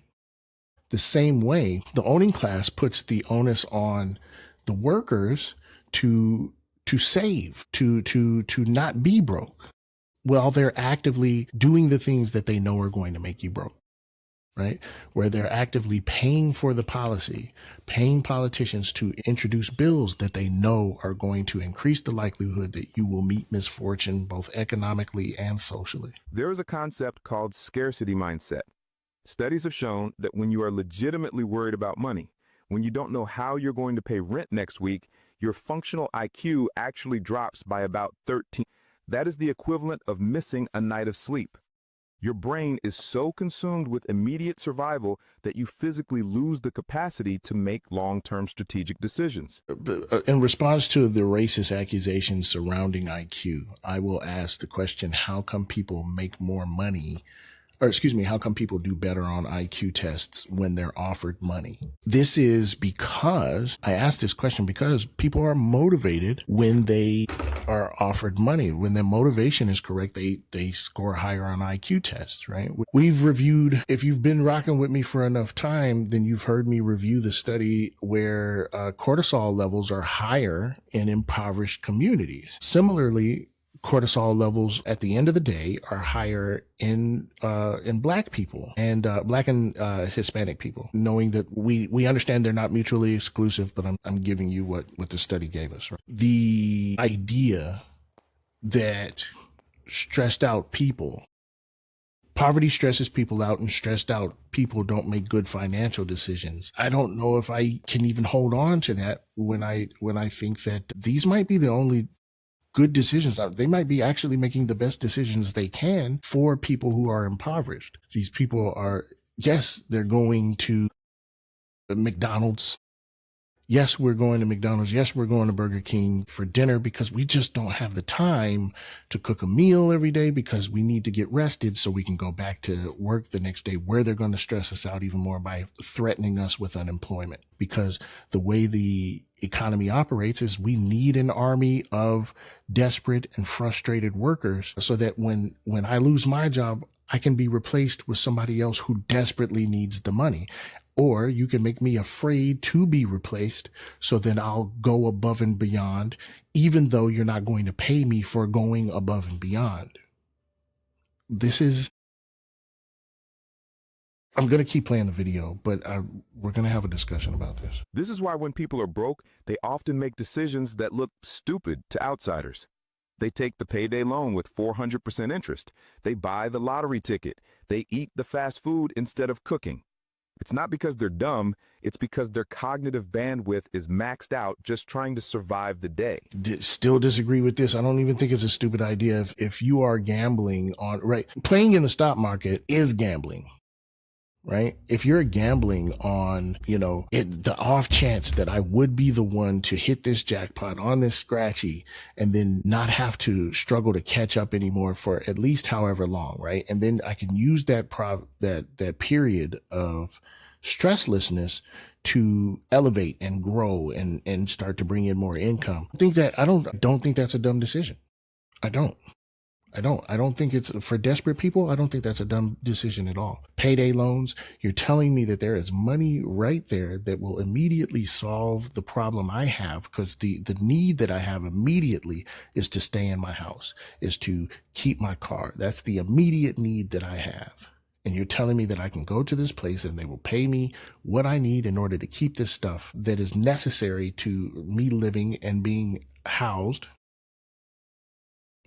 The same way, the owning class puts the onus on the workers to save, to not be broke, while they're actively doing the things that they know are going to make you broke, right? Where they're actively paying for the policy, paying politicians to introduce bills that they know are going to increase the likelihood that you will meet misfortune, both economically and socially. There is a concept called scarcity mindset. Studies have shown that when you are legitimately worried about money, when you don't know how you're going to pay rent next week, your functional IQ actually drops by about 13. That is the equivalent of missing a night of sleep. Your brain is so consumed with immediate survival that you physically lose the capacity to make long-term strategic decisions. In response to the racist accusations surrounding IQ, I will ask the question, how come people make more money? Or excuse me, how come people do better on IQ tests when they're offered money? This is because, I asked this question because people are motivated when they are offered money. When their motivation is correct, they score higher on IQ tests, right? We've reviewed, if you've been rocking with me for enough time, then you've heard me review the study where cortisol levels are higher in impoverished communities. Similarly, cortisol levels at the end of the day are higher in black people and black and Hispanic people, knowing that we understand they're not mutually exclusive, but I'm giving you what the study gave us. Right? The idea that stressed out people, poverty stresses people out, and stressed out people don't make good financial decisions. I don't know if I can even hold on to that when I think that these might be the only good decisions. They might be actually making the best decisions they can for people who are impoverished. These people are, yes, they're going to McDonald's. Yes, we're going to McDonald's. Yes, we're going to Burger King for dinner because we just don't have the time to cook a meal every day because we need to get rested so we can go back to work the next day, where they're going to stress us out even more by threatening us with unemployment. Because the way the economy operates is we need an army of desperate and frustrated workers so that when I lose my job, I can be replaced with somebody else who desperately needs the money. Or you can make me afraid to be replaced so then I'll go above and beyond, even though you're not going to pay me for going above and beyond. I'm going to keep playing the video, but we're going to have a discussion about this. This is why when people are broke, they often make decisions that look stupid to outsiders. They take the payday loan with 400% interest. They buy the lottery ticket. They eat the fast food instead of cooking. It's not because they're dumb, it's because their cognitive bandwidth is maxed out just trying to survive the day. Still disagree with this. I don't even think it's a stupid idea. If you are gambling on, right, playing in the stock market is gambling, right? If you're gambling on, the off chance that I would be the one to hit this jackpot on this scratchy and then not have to struggle to catch up anymore for at least however long, right? And then I can use that period of stresslessness to elevate and grow and start to bring in more income. I don't think that's a dumb decision. I don't think it's for desperate people. I don't think that's a dumb decision at all. Payday loans. You're telling me that there is money right there that will immediately solve the problem I have, because the need that I have immediately is to stay in my house, is to keep my car. That's the immediate need that I have. And you're telling me that I can go to this place and they will pay me what I need in order to keep this stuff that is necessary to me living and being housed.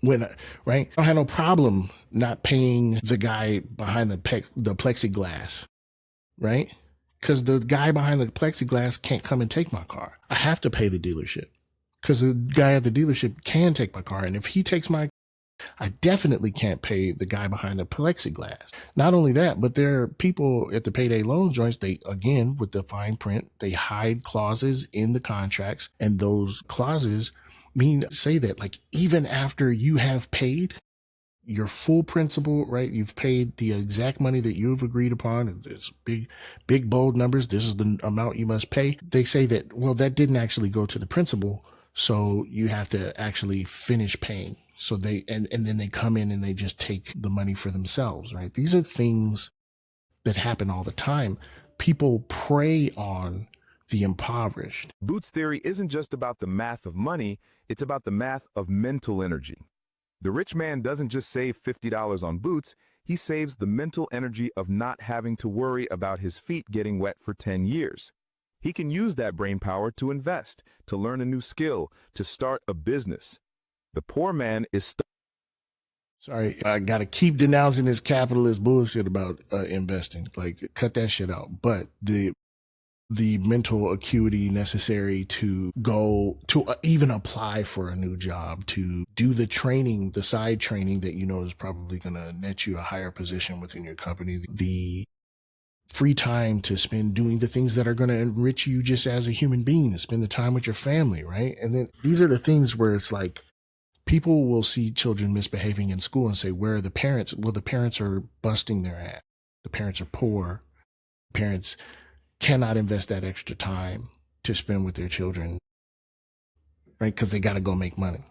Right? I don't have no problem not paying the guy behind the plexiglass, right? Because the guy behind the plexiglass can't come and take my car. I have to pay the dealership because the guy at the dealership can take my car. And if he takes my I definitely can't pay the guy behind the plexiglass. Not only that, but there are people at the payday loan joints, they, again, with the fine print, they hide clauses in the contracts, and those clauses say that, like, even after you have paid your full principal, right? You've paid the exact money that you've agreed upon. It's big, bold numbers. This is the amount you must pay. They say that, well, that didn't actually go to the principal, so you have to actually finish paying. So and then they come in and they just take the money for themselves, right? These are things that happen all the time. People prey on the impoverished. Boots theory isn't just about the math of money, it's about the math of mental energy. The rich man doesn't just save $50 on boots, he saves the mental energy of not having to worry about his feet getting wet for 10 years. He can use that brain power to invest, to learn a new skill, to start a business. The poor man is Sorry, I got to keep denouncing this capitalist bullshit about investing. Like, cut that shit out. But the mental acuity necessary to go to even apply for a new job, to do the training, the side training that you know is probably going to net you a higher position within your company, the free time to spend doing the things that are going to enrich you just as a human being, to spend the time with your family, right? And then these are the things where it's like, people will see children misbehaving in school and say, where are the parents? Well, the parents are busting their ass. The parents are poor. Parents cannot invest that extra time to spend with their children, right? Because they got to go make money.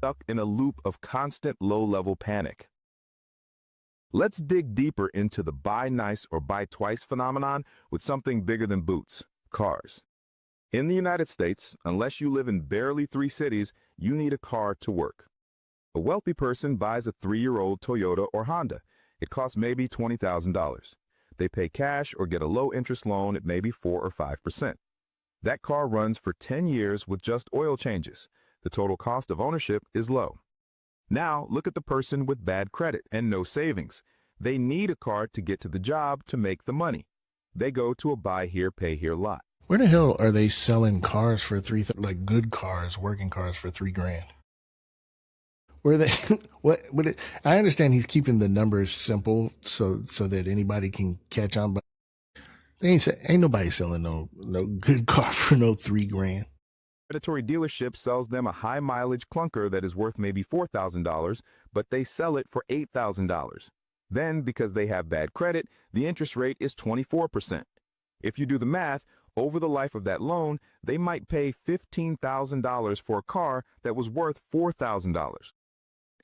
stuck in a loop of constant low-level panic. Let's dig deeper into the buy nice or buy twice phenomenon with something bigger than boots, cars. In the United States, unless you live in barely 3 cities, you need a car to work. A wealthy person buys a 3-year-old Toyota or Honda. It costs maybe $20,000. They pay cash or get a low-interest loan at maybe 4 or 5%. That car runs for 10 years with just oil changes. The total cost of ownership is low. Now, look at the person with bad credit and no savings. They need a car to get to the job to make the money. They go to a buy here, pay here lot. Where the hell are they selling cars for like good cars, working cars for $3,000? Where they, I understand he's keeping the numbers simple so that anybody can catch on, but ain't nobody selling no good car for no $3,000. Predatory dealership sells them a high mileage clunker that is worth maybe $4,000, but they sell it for $8,000. Then, because they have bad credit, the interest rate is 24%. If you do the math, over the life of that loan, they might pay $15,000 for a car that was worth $4,000.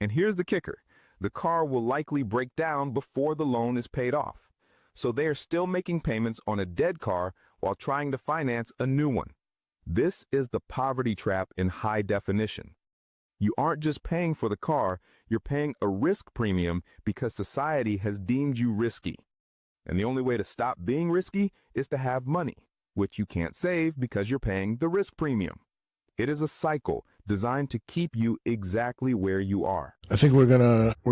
And here's the kicker. The car will likely break down before the loan is paid off. So they are still making payments on a dead car while trying to finance a new one. This is the poverty trap in high definition. You aren't just paying for the car, you're paying a risk premium because society has deemed you risky. And the only way to stop being risky is to have money, which you can't save because you're paying the risk premium. It is a cycle designed to keep you exactly where you are. I think we're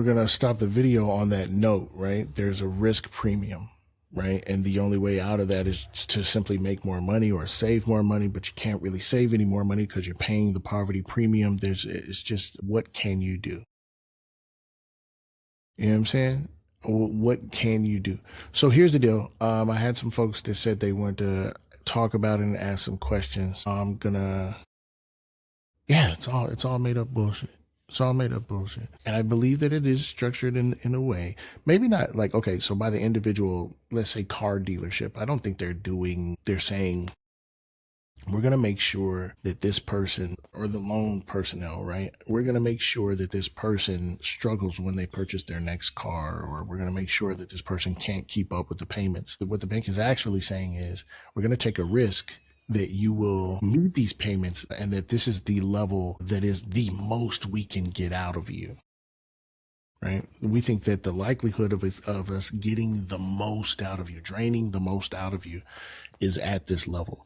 gonna stop the video on that note, right? There's a risk premium, right? And the only way out of that is to simply make more money or save more money, but you can't really save any more money because you're paying the poverty premium. It's just, what can you do? You know what I'm saying? What can you do? So here's the deal. I had some folks that said they wanted to talk about it and ask some questions. It's all made up bullshit. It's all made up bullshit. And I believe that it is structured in a way, maybe not like, okay, so by the individual, let's say car dealership, I don't think they're saying, we're going to make sure that this person, or the loan personnel, right? We're going to make sure that this person struggles when they purchase their next car, or we're going to make sure that this person can't keep up with the payments. What the bank is actually saying is, we're going to take a risk that you will meet these payments and that this is the level that is the most we can get out of you, right? We think that the likelihood of us getting the most out of you, draining the most out of you, is at this level.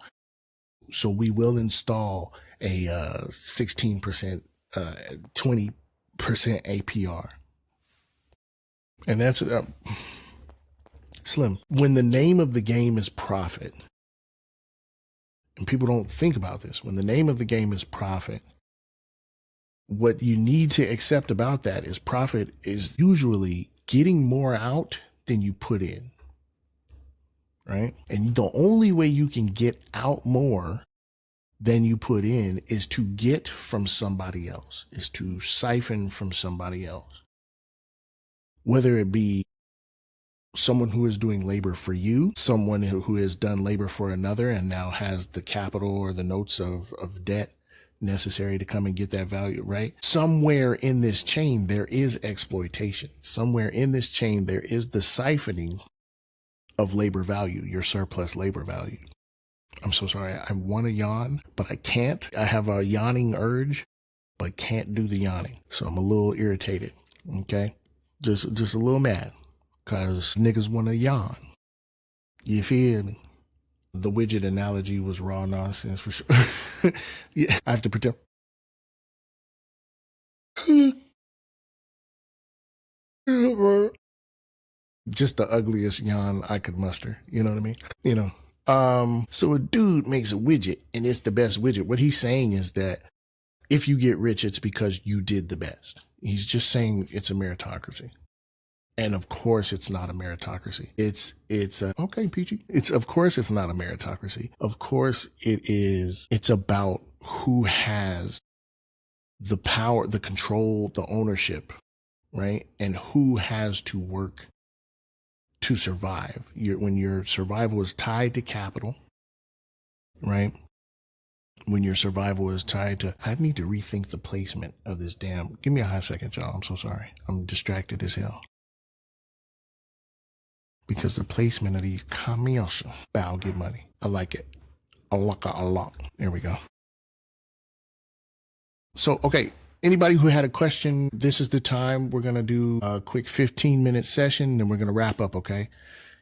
So we will install a 16%, 20% APR. And that's slim. When the name of the game is profit, and people don't think about this, when the name of the game is profit, what you need to accept about that is profit is usually getting more out than you put in, right? And the only way you can get out more than you put in is to get from somebody else, is to siphon from somebody else. Whether it be someone who is doing labor for you, someone who has done labor for another and now has the capital or the notes of debt necessary to come and get that value, right? Somewhere in this chain, there is exploitation. Somewhere in this chain, there is the siphoning of labor value, your surplus labor value. I'm so sorry. I want to yawn, but I can't. I have a yawning urge, but can't do the yawning. So I'm a little irritated. Okay. Just a little mad because niggas want to yawn. You feel me? The widget analogy was raw nonsense for sure. Yeah, I have to pretend. Just the ugliest yawn I could muster. You know what I mean? You know. So a dude makes a widget and it's the best widget. What he's saying is that if you get rich, it's because you did the best. He's just saying it's a meritocracy. And of course it's not a meritocracy. Okay, Peachy. Of course it's not a meritocracy. Of course it's about who has the power, the control, the ownership, right? And who has to work to survive. When your survival is tied to capital, right? When your survival is tied to, I need to rethink the placement of this damn, give me a hot second, y'all. I'm so sorry. I'm distracted as hell. Because the placement of these commercial bow get money. I like it. I like it a lot. There we go. So, okay. Anybody who had a question, this is the time. We're going to do a quick 15-minute session, and we're going to wrap up, okay?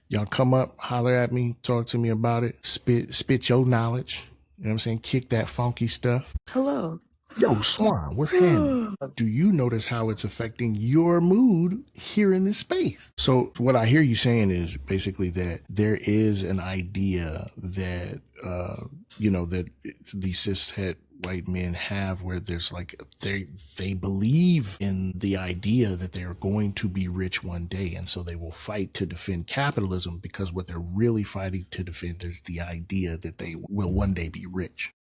Y'all come up, holler at me, talk to me about it, spit your knowledge. You know what I'm saying? Kick that funky stuff. Hello. Yo, Swan, what's happening? Do you notice how it's affecting your mood here in this space? So what I hear you saying is basically that there is an idea that, that these cishet white men have where there's like, they believe in the idea that they're going to be rich one day. And so they will fight to defend capitalism because what they're really fighting to defend is the idea that they will one day be rich.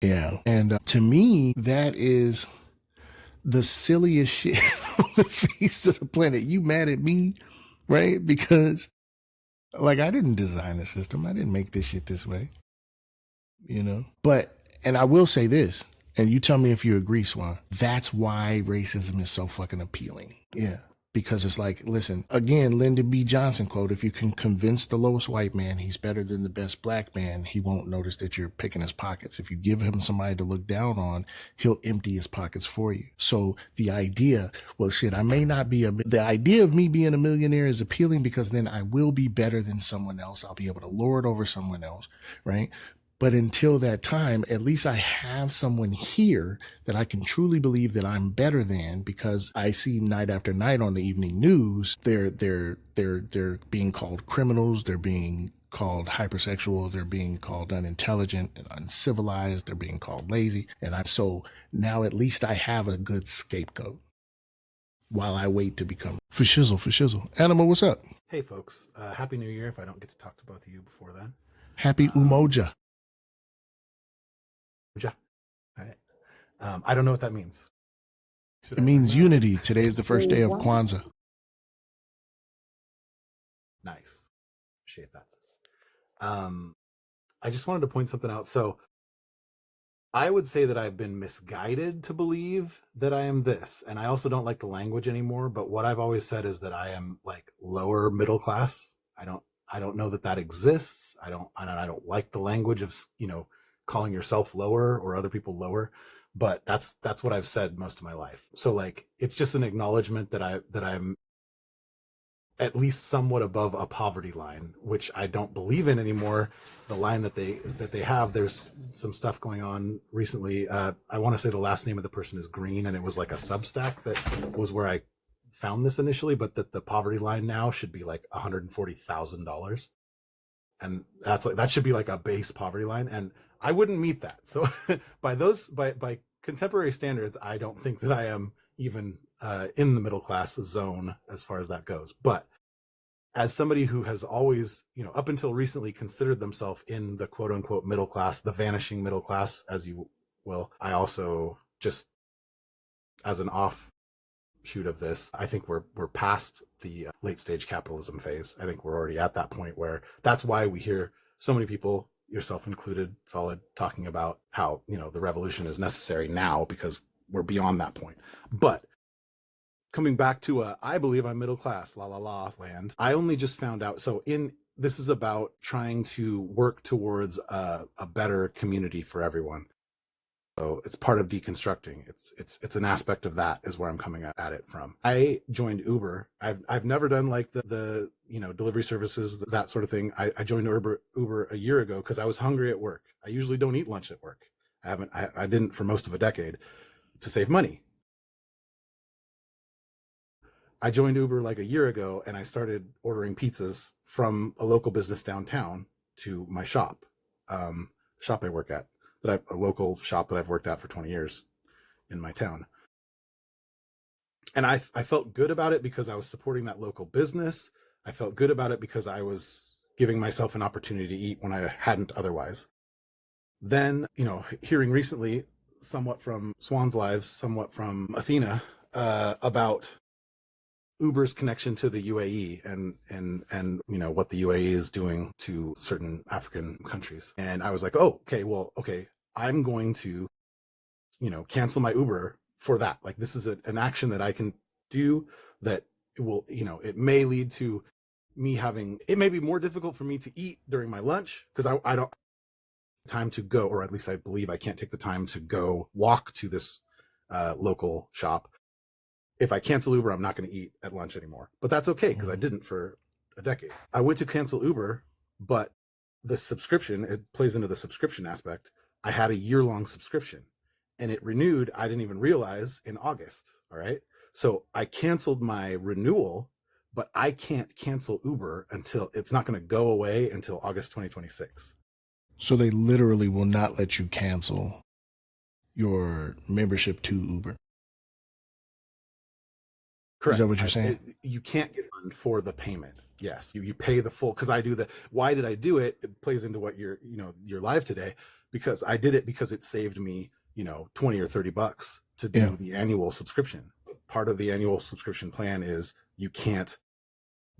Yeah. And to me, that is the silliest shit on the face of the planet. You mad at me, right? Because like I didn't design the system. I didn't make this shit this way, But, and I will say this, and you tell me if you agree, Swan, that's why racism is so fucking appealing. Yeah. Because it's like, listen, again, Lyndon B. Johnson quote, if you can convince the lowest white man he's better than the best black man, he won't notice that you're picking his pockets. If you give him somebody to look down on, he'll empty his pockets for you. So the idea, well, shit, the idea of me being a millionaire is appealing because then I will be better than someone else. I'll be able to lord over someone else, right? But until that time, at least I have someone here that I can truly believe that I'm better than, because I see night after night on the evening news, they're being called criminals. They're being called hypersexual. They're being called unintelligent and uncivilized. They're being called lazy. So now at least I have a good scapegoat while I wait to become for shizzle. Anima, what's up? Hey folks, Happy New Year if I don't get to talk to both of you before then. Happy Umoja. All right. I don't know what that means. It means unity. Today is the first day of Kwanzaa. Nice. Appreciate that. I just wanted to point something out. So I would say that I've been misguided to believe that I am this. And I also don't like the language anymore. But what I've always said is that I am like lower middle class. I don't know that exists. I don't like the language of, calling yourself lower or other people lower, but that's what I've said most of my life. So like, it's just an acknowledgement that I'm at least somewhat above a poverty line, which I don't believe in anymore. The line that they have, there's some stuff going on recently. I want to say the last name of the person is Green, and it was like a Substack that was where I found this initially, but that the poverty line now should be like $140,000. And that should be like a base poverty line. And I wouldn't meet that. So by contemporary standards, I don't think that I am even in the middle class zone as far as that goes. But as somebody who has always, up until recently considered themselves in the quote unquote middle class, the vanishing middle class, as you will, I also just, as an offshoot of this, I think we're past the late stage capitalism phase. I think we're already at that point where that's why we hear so many people, yourself included, Solid, talking about how, the revolution is necessary now because we're beyond that point. But coming back to I believe I'm middle class, la la la land. I only just found out. So this is about trying to work towards a better community for everyone. So it's part of deconstructing. It's an aspect of that is where I'm coming at it from. I joined Uber. I've never done like the delivery services, that sort of thing. I joined Uber a year ago because I was hungry at work. I usually don't eat lunch at work. I didn't for most of a decade to save money. I joined Uber like a year ago and I started ordering pizzas from a local business downtown to my shop I work at, a local shop that I've worked at for 20 years in my town. And I felt good about it because I was supporting that local business. I felt good about it because I was giving myself an opportunity to eat when I hadn't otherwise. Then, hearing recently, somewhat from Swan's Lives, somewhat from Athena, about Uber's connection to the UAE and what the UAE is doing to certain African countries. And I was like, okay, I'm going to, cancel my Uber for that. Like, this is an action that I can do that will, it may lead to me it may be more difficult for me to eat during my lunch because I don't have time to go, or at least I believe I can't take the time to go walk to this local shop. If I cancel Uber, I'm not going to eat at lunch anymore. But that's okay because I didn't for a decade. I went to cancel Uber, but the subscription, it plays into the subscription aspect. I had a year-long subscription and it renewed, I didn't even realize, in August. All right. So I canceled my renewal, but I can't cancel Uber until it's not going to go away until August 2026. So they literally will not let you cancel your membership to Uber. Correct. Is that what you're saying? You can't get one for the payment. Yes, you pay the full, because I do the. Why did I do it? It plays into what you're live today, because I did it because it saved me, $20 or $30 to do the annual subscription. Part of the annual subscription plan is you can't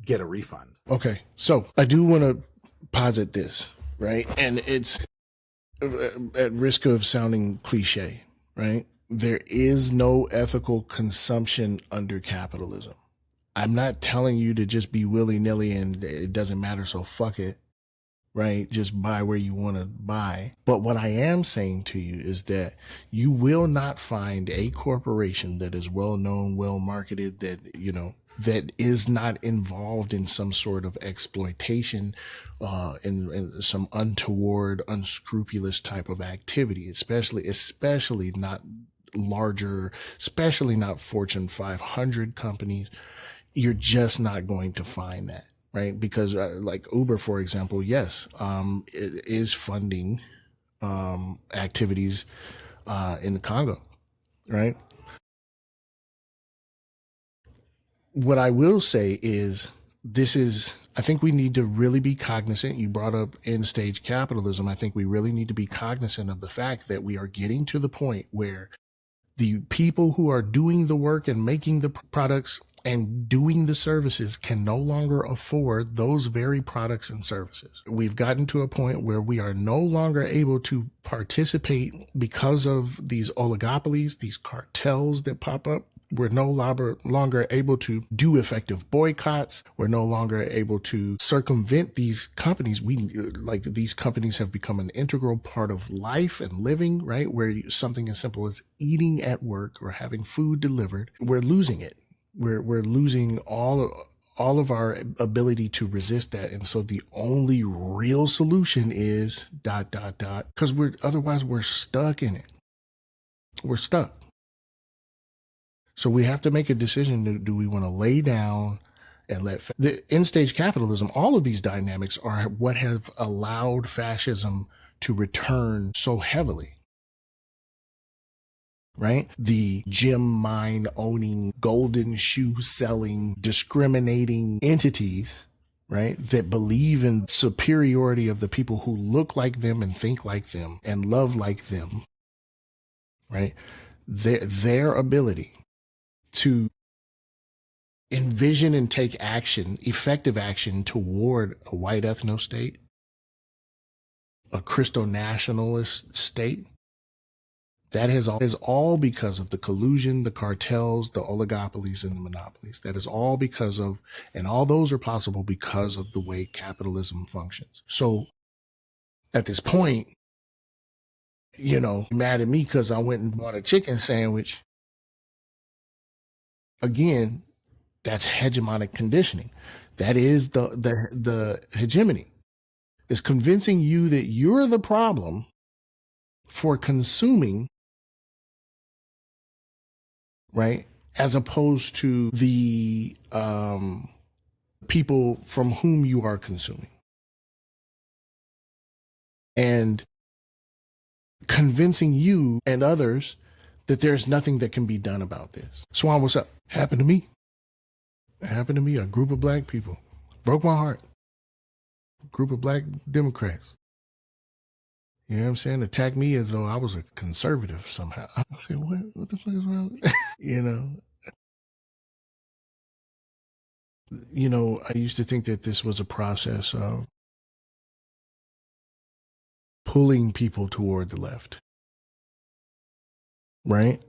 get a refund. Okay, so I do want to posit this, right? And it's at risk of sounding cliche, right? There is no ethical consumption under capitalism. I'm not telling you to just be willy-nilly and it doesn't matter, so fuck it, right? Just buy where you want to buy. But what I am saying to you is that you will not find a corporation that is well-known, well-marketed, that is not involved in some sort of exploitation, in some untoward, unscrupulous type of activity, especially not larger, especially not Fortune 500 companies. You're just not going to find that, right? Because like Uber, for example, yes, it is funding activities in the Congo, right? What I will say is I think we need to really be cognizant. You brought up end stage capitalism. I think we really need to be cognizant of the fact that we are getting to the point where the people who are doing the work and making the products and doing the services can no longer afford those very products and services. We've gotten to a point where we are no longer able to participate because of these oligopolies, these cartels that pop up. We're no longer able to do effective boycotts. We're no longer able to circumvent these companies. These companies have become an integral part of life and living, right? Where something as simple as eating at work or having food delivered, we're losing it. We're losing all of our ability to resist that. And so the only real solution is ... because otherwise we're stuck in it. We're stuck. So we have to make a decision. Do we want to lay down and let the end stage capitalism, all of these dynamics are what have allowed fascism to return so heavily, right? The gem mine owning, golden shoe selling, discriminating entities, right? That believe in superiority of the people who look like them and think like them and love like them, right? Their ability to envision and take action, effective action toward a white ethno state, a Christo nationalist state, that is all because of the collusion, the cartels, the oligopolies, and the monopolies. That is all because of, and all those are possible because of the way capitalism functions. So at this point, mad at me because I went and bought a chicken sandwich. Again, that's hegemonic conditioning. That is the hegemony. Is convincing you that you're the problem for consuming, right? As opposed to the people from whom you are consuming. And convincing you and others that there's nothing that can be done about this. Swan, what's up? Happened to me. It happened to me, a group of black people. Broke my heart. A group of black Democrats. You know what I'm saying? Attacked me as though I was a conservative somehow. I said, what the fuck is wrong with I used to think that this was a process of pulling people toward the left, right?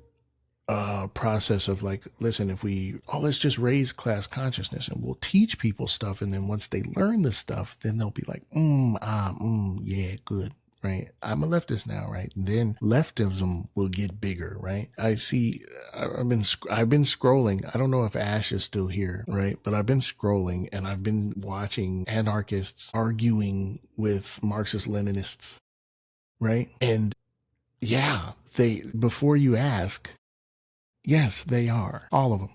Process of like, listen, if let's just raise class consciousness and we'll teach people stuff. And then once they learn the stuff, then they'll be like, yeah, good. Right. I'm a leftist now. Right. And then leftism will get bigger. Right. I've been scrolling. I don't know if Ash is still here. Right. But I've been scrolling and I've been watching anarchists arguing with Marxist Leninists. Right. And yeah, before you ask, yes, they are. All of them.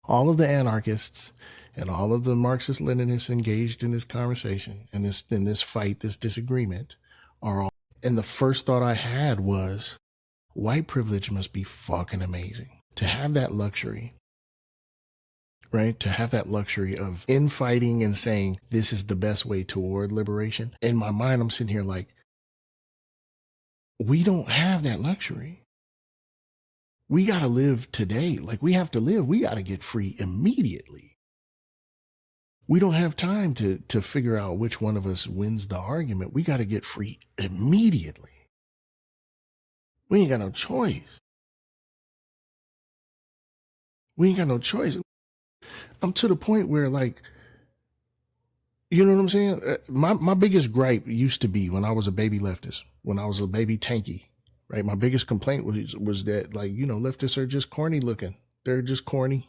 All of the anarchists and all of the Marxist Leninists engaged in this conversation, in this fight, this disagreement, are all. And the first thought I had was, white privilege must be fucking amazing to have that luxury, right? To have that luxury of infighting and saying this is the best way toward liberation. In my mind, I'm sitting here like, we don't have that luxury. We got to live today. Like we have to live. We got to get free immediately. We don't have time to figure out which one of us wins the argument. We got to get free immediately. We ain't got no choice. We ain't got no choice. I'm to the point where, like, you know what I'm saying? My biggest gripe used to be when I was a baby leftist, when I was a baby tanky, right? My biggest complaint was that, like, leftists are just corny looking. They're just corny.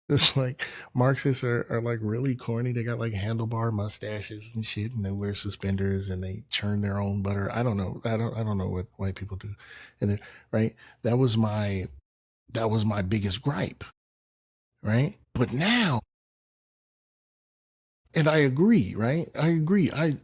It's like Marxists are like really corny. They got like handlebar mustaches and shit, and they wear suspenders and they churn their own butter. I don't know. I don't know what white people do. And right, that was my biggest gripe, right? But now, and I agree, right? I agree. I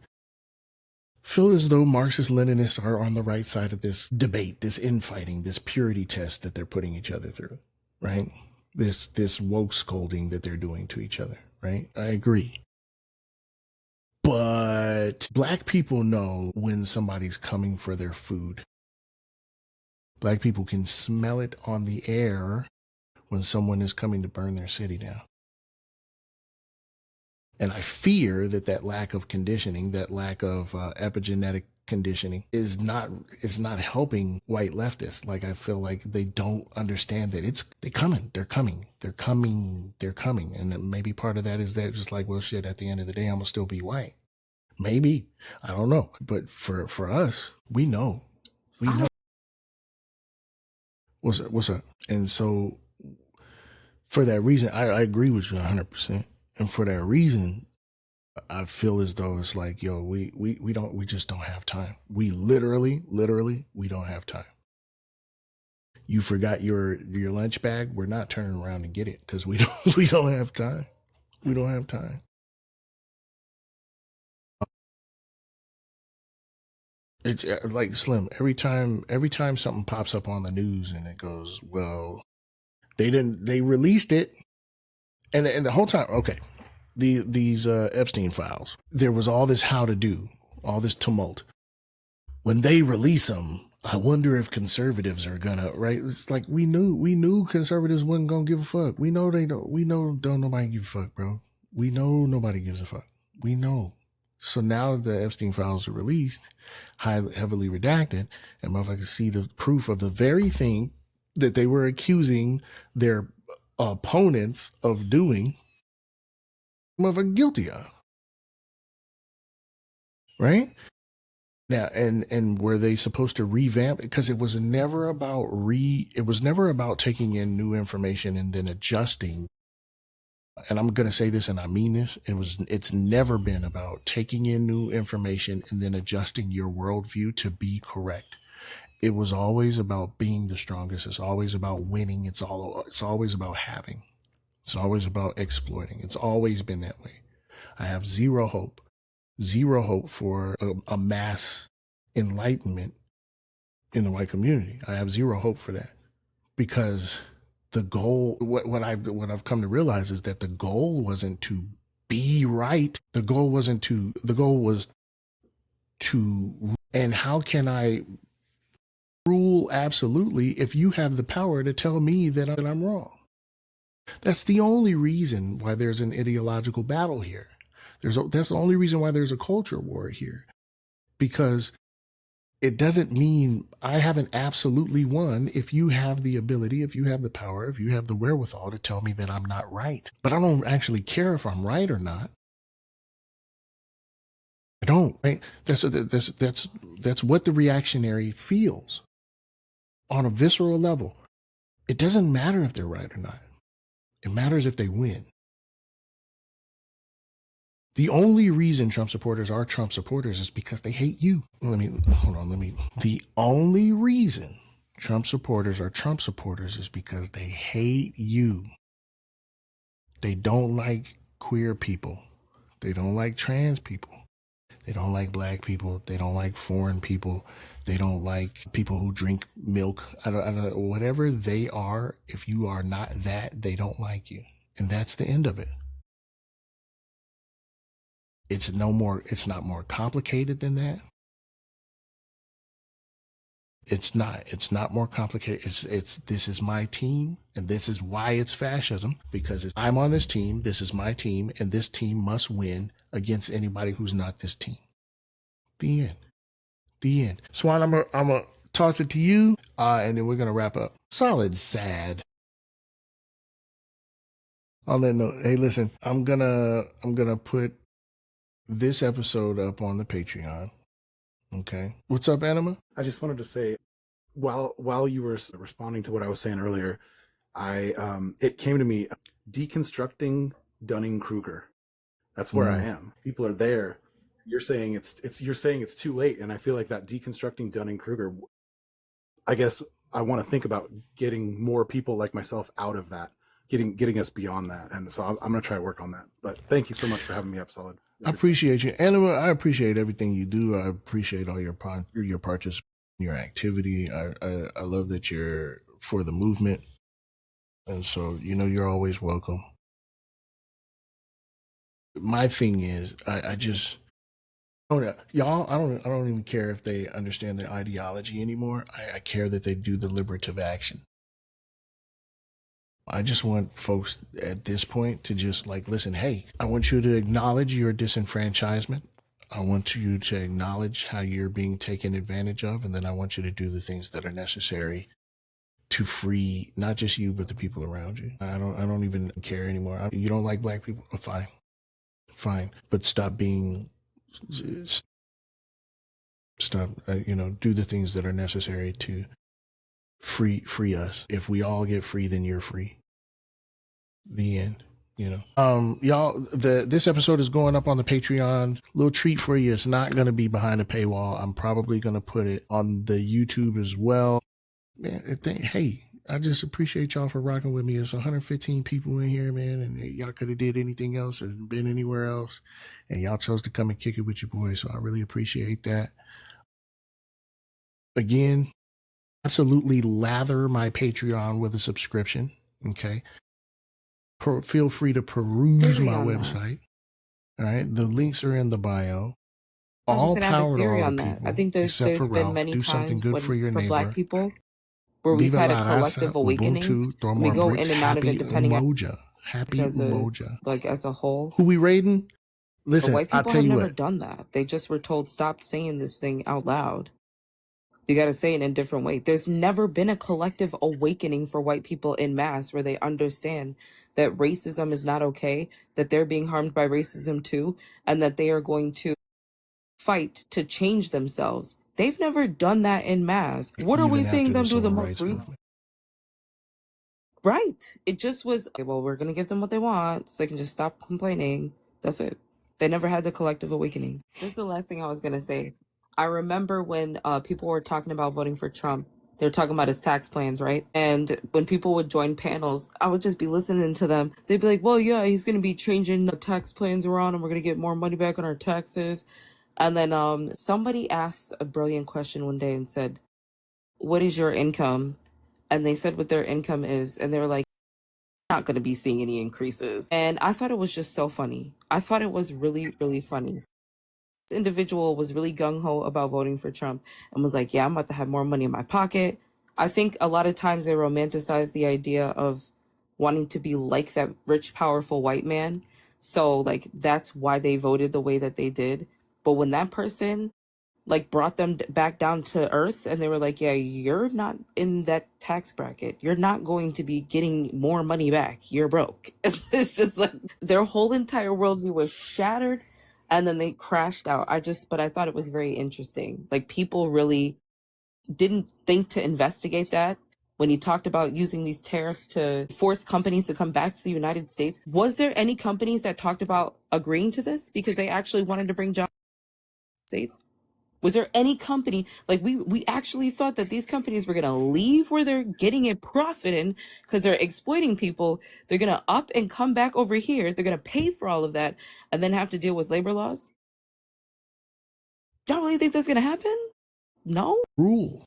feel as though Marxist Leninists are on the right side of this debate, this infighting, this purity test that they're putting each other through, right? This woke scolding that they're doing to each other, right? I agree. But black people know when somebody's coming for their food. Black people can smell it on the air when someone is coming to burn their city down. And I fear that lack of conditioning, that lack of epigenetic conditioning is not helping white leftists. Like, I feel like they don't understand that they're coming. And maybe part of that is that just like, well, shit, at the end of the day, I'm gonna still be white. Maybe, I don't know. But for us, we know. What's up? And so for that reason, I agree with you 100%. And for that reason, I feel as though it's like, yo, we just don't have time. We literally, we don't have time. You forgot your lunch bag. We're not turning around to get it because we don't have time. We don't have time. It's like Slim. Every time something pops up on the news and it goes, well, they released it, and the whole time, okay, these Epstein files, there was all this how to do, all this tumult. When they release them, I wonder if conservatives are gonna, right? It's like we knew conservatives wasn't gonna give a fuck. We know they don't. We know don't nobody give a fuck, bro. We know nobody gives a fuck. We know. So now the Epstein files are released, heavily redacted, and motherfuckers see the proof of the very thing that they were accusing their opponents of doing, motherfucker guilty of, right? Now, and were they supposed to revamp it? Because it was never about taking in new information and then adjusting. And I'm going to say this, and I mean this. It's never been about taking in new information and then adjusting your worldview to be correct. It was always about being the strongest. It's always about winning. It's always about having. It's always about exploiting. It's always been that way. I have zero hope for a mass enlightenment in the white community. I have zero hope for that, because the goal, what I've come to realize is that the goal wasn't to be right. The goal was to, and how can I rule absolutely if you have the power to tell me that I'm wrong? That's the only reason why there's an ideological battle here. That's the only reason why there's a culture war here, because it doesn't mean I haven't absolutely won if you have the ability, if you have the power, if you have the wherewithal to tell me that I'm not right. But I don't actually care if I'm right or not. I don't, right? That's what the reactionary feels on a visceral level. It doesn't matter if they're right or not. It matters if they win. The only reason Trump supporters are Trump supporters is because they hate you. The only reason Trump supporters are Trump supporters is because they hate you. They don't like queer people. They don't like trans people. They don't like black people. They don't like foreign people. They don't like people who drink milk. I don't, whatever they are, if you are not that, they don't like you. And that's the end of it. It's not more complicated than that. It's not more complicated. This is my team, and this is why it's fascism, because I'm on this team. This is my team, and this team must win against anybody who's not this team. The end. The end. Swan, I'm gonna toss it to you, and then we're gonna wrap up. Solid sad. On that note, hey, listen, I'm gonna put this episode up on the Patreon. Okay. What's up, Anima? I just wanted to say, while you were responding to what I was saying earlier, it came to me, deconstructing Dunning-Kruger. That's where I am. People are there. You're saying it's too late, and I feel like that deconstructing Dunning-Kruger. I guess I want to think about getting more people like myself out of that, getting us beyond that, and so I'm going to try to work on that. But thank you so much for having me up, Solid. I appreciate you, Anima. I appreciate everything you do. I appreciate all your participation, your activity. I love that you're for the movement, and so you're always welcome. My thing is, I just y'all. I don't even care if they understand the ideology anymore. I care that they do the liberative action. I just want folks at this point to just listen, hey, I want you to acknowledge your disenfranchisement. I want you to acknowledge how you're being taken advantage of. And then I want you to do the things that are necessary to free not just you, but the people around you. I don't even care anymore. You don't like black people? Fine. But stop do the things that are necessary to free us. If we all get free, then you're free. The end. Y'all, this episode is going up on the Patreon. Little treat for you. It's not going to be behind a paywall. I'm probably going to put it on the YouTube as well. Man, hey, I just appreciate y'all for rocking with me. It's 115 people in here, man, and y'all could have did anything else or been anywhere else, and y'all chose to come and kick it with your boys. So I really appreciate that. Again, absolutely lather my Patreon with a subscription. Okay. Feel free to peruse Theory my on that. website. All right. The links are in the bio. I was just All gonna have a power to theory all the on that. I people, think except for there's been Ralph. many Do something times good for when your for Black neighbor. people where we've Viva had a la raza, collective awakening, Ubuntu, throw and we more go bricks. in and out of Happy it depending on Umoja. Happy because of Umoja. like as a whole. Who we raiding? But Listen, white I'll people tell have you never what. done that. They just were told stop saying this thing out loud. You got to say it in a different way. There's never been a collective awakening for white people in mass where they understand that racism is not okay, that they're being harmed by racism too, and that they are going to fight to change themselves. They've never done that in mass. What are we Even seeing after the them do the civil most? rights movement. Right. It just was, okay, well, we're going to give them what they want so they can just stop complaining. That's it. They never had the collective awakening. This is the last thing I was going to say. I remember when people were talking about voting for Trump, they were talking about his tax plans, right? And when people would join panels, I would just be listening to them. They'd be like, well, yeah, he's going to be changing the tax plans around and we're going to get more money back on our taxes. And then somebody asked a brilliant question one day and said, what is your income? And they said what their income is. And they were like, not going to be seeing any increases. And I thought it was just so funny. I thought it was really, really funny. This individual was really gung-ho about voting for Trump and was like, yeah, I'm about to have more money in my pocket. I think a lot of times they romanticize the idea of wanting to be like that rich, powerful white man. So like, that's why they voted the way that they did. But when that person like brought them back down to earth and they were like, yeah, you're not in that tax bracket, you're not going to be getting more money back, you're broke. It's just like their whole entire worldview was shattered and then they crashed out. But I thought it was very interesting, like people really didn't think to investigate that. When he talked about using these tariffs to force companies to come back to the United States, was there any companies that talked about agreeing to this because they actually wanted to bring jobs to the States? Was there any company, like we actually thought that these companies were going to leave where they're getting a profit in because they're exploiting people. They're going to up and come back over here. They're going to pay for all of that and then have to deal with labor laws? Y'all really think that's going to happen? No? Rule.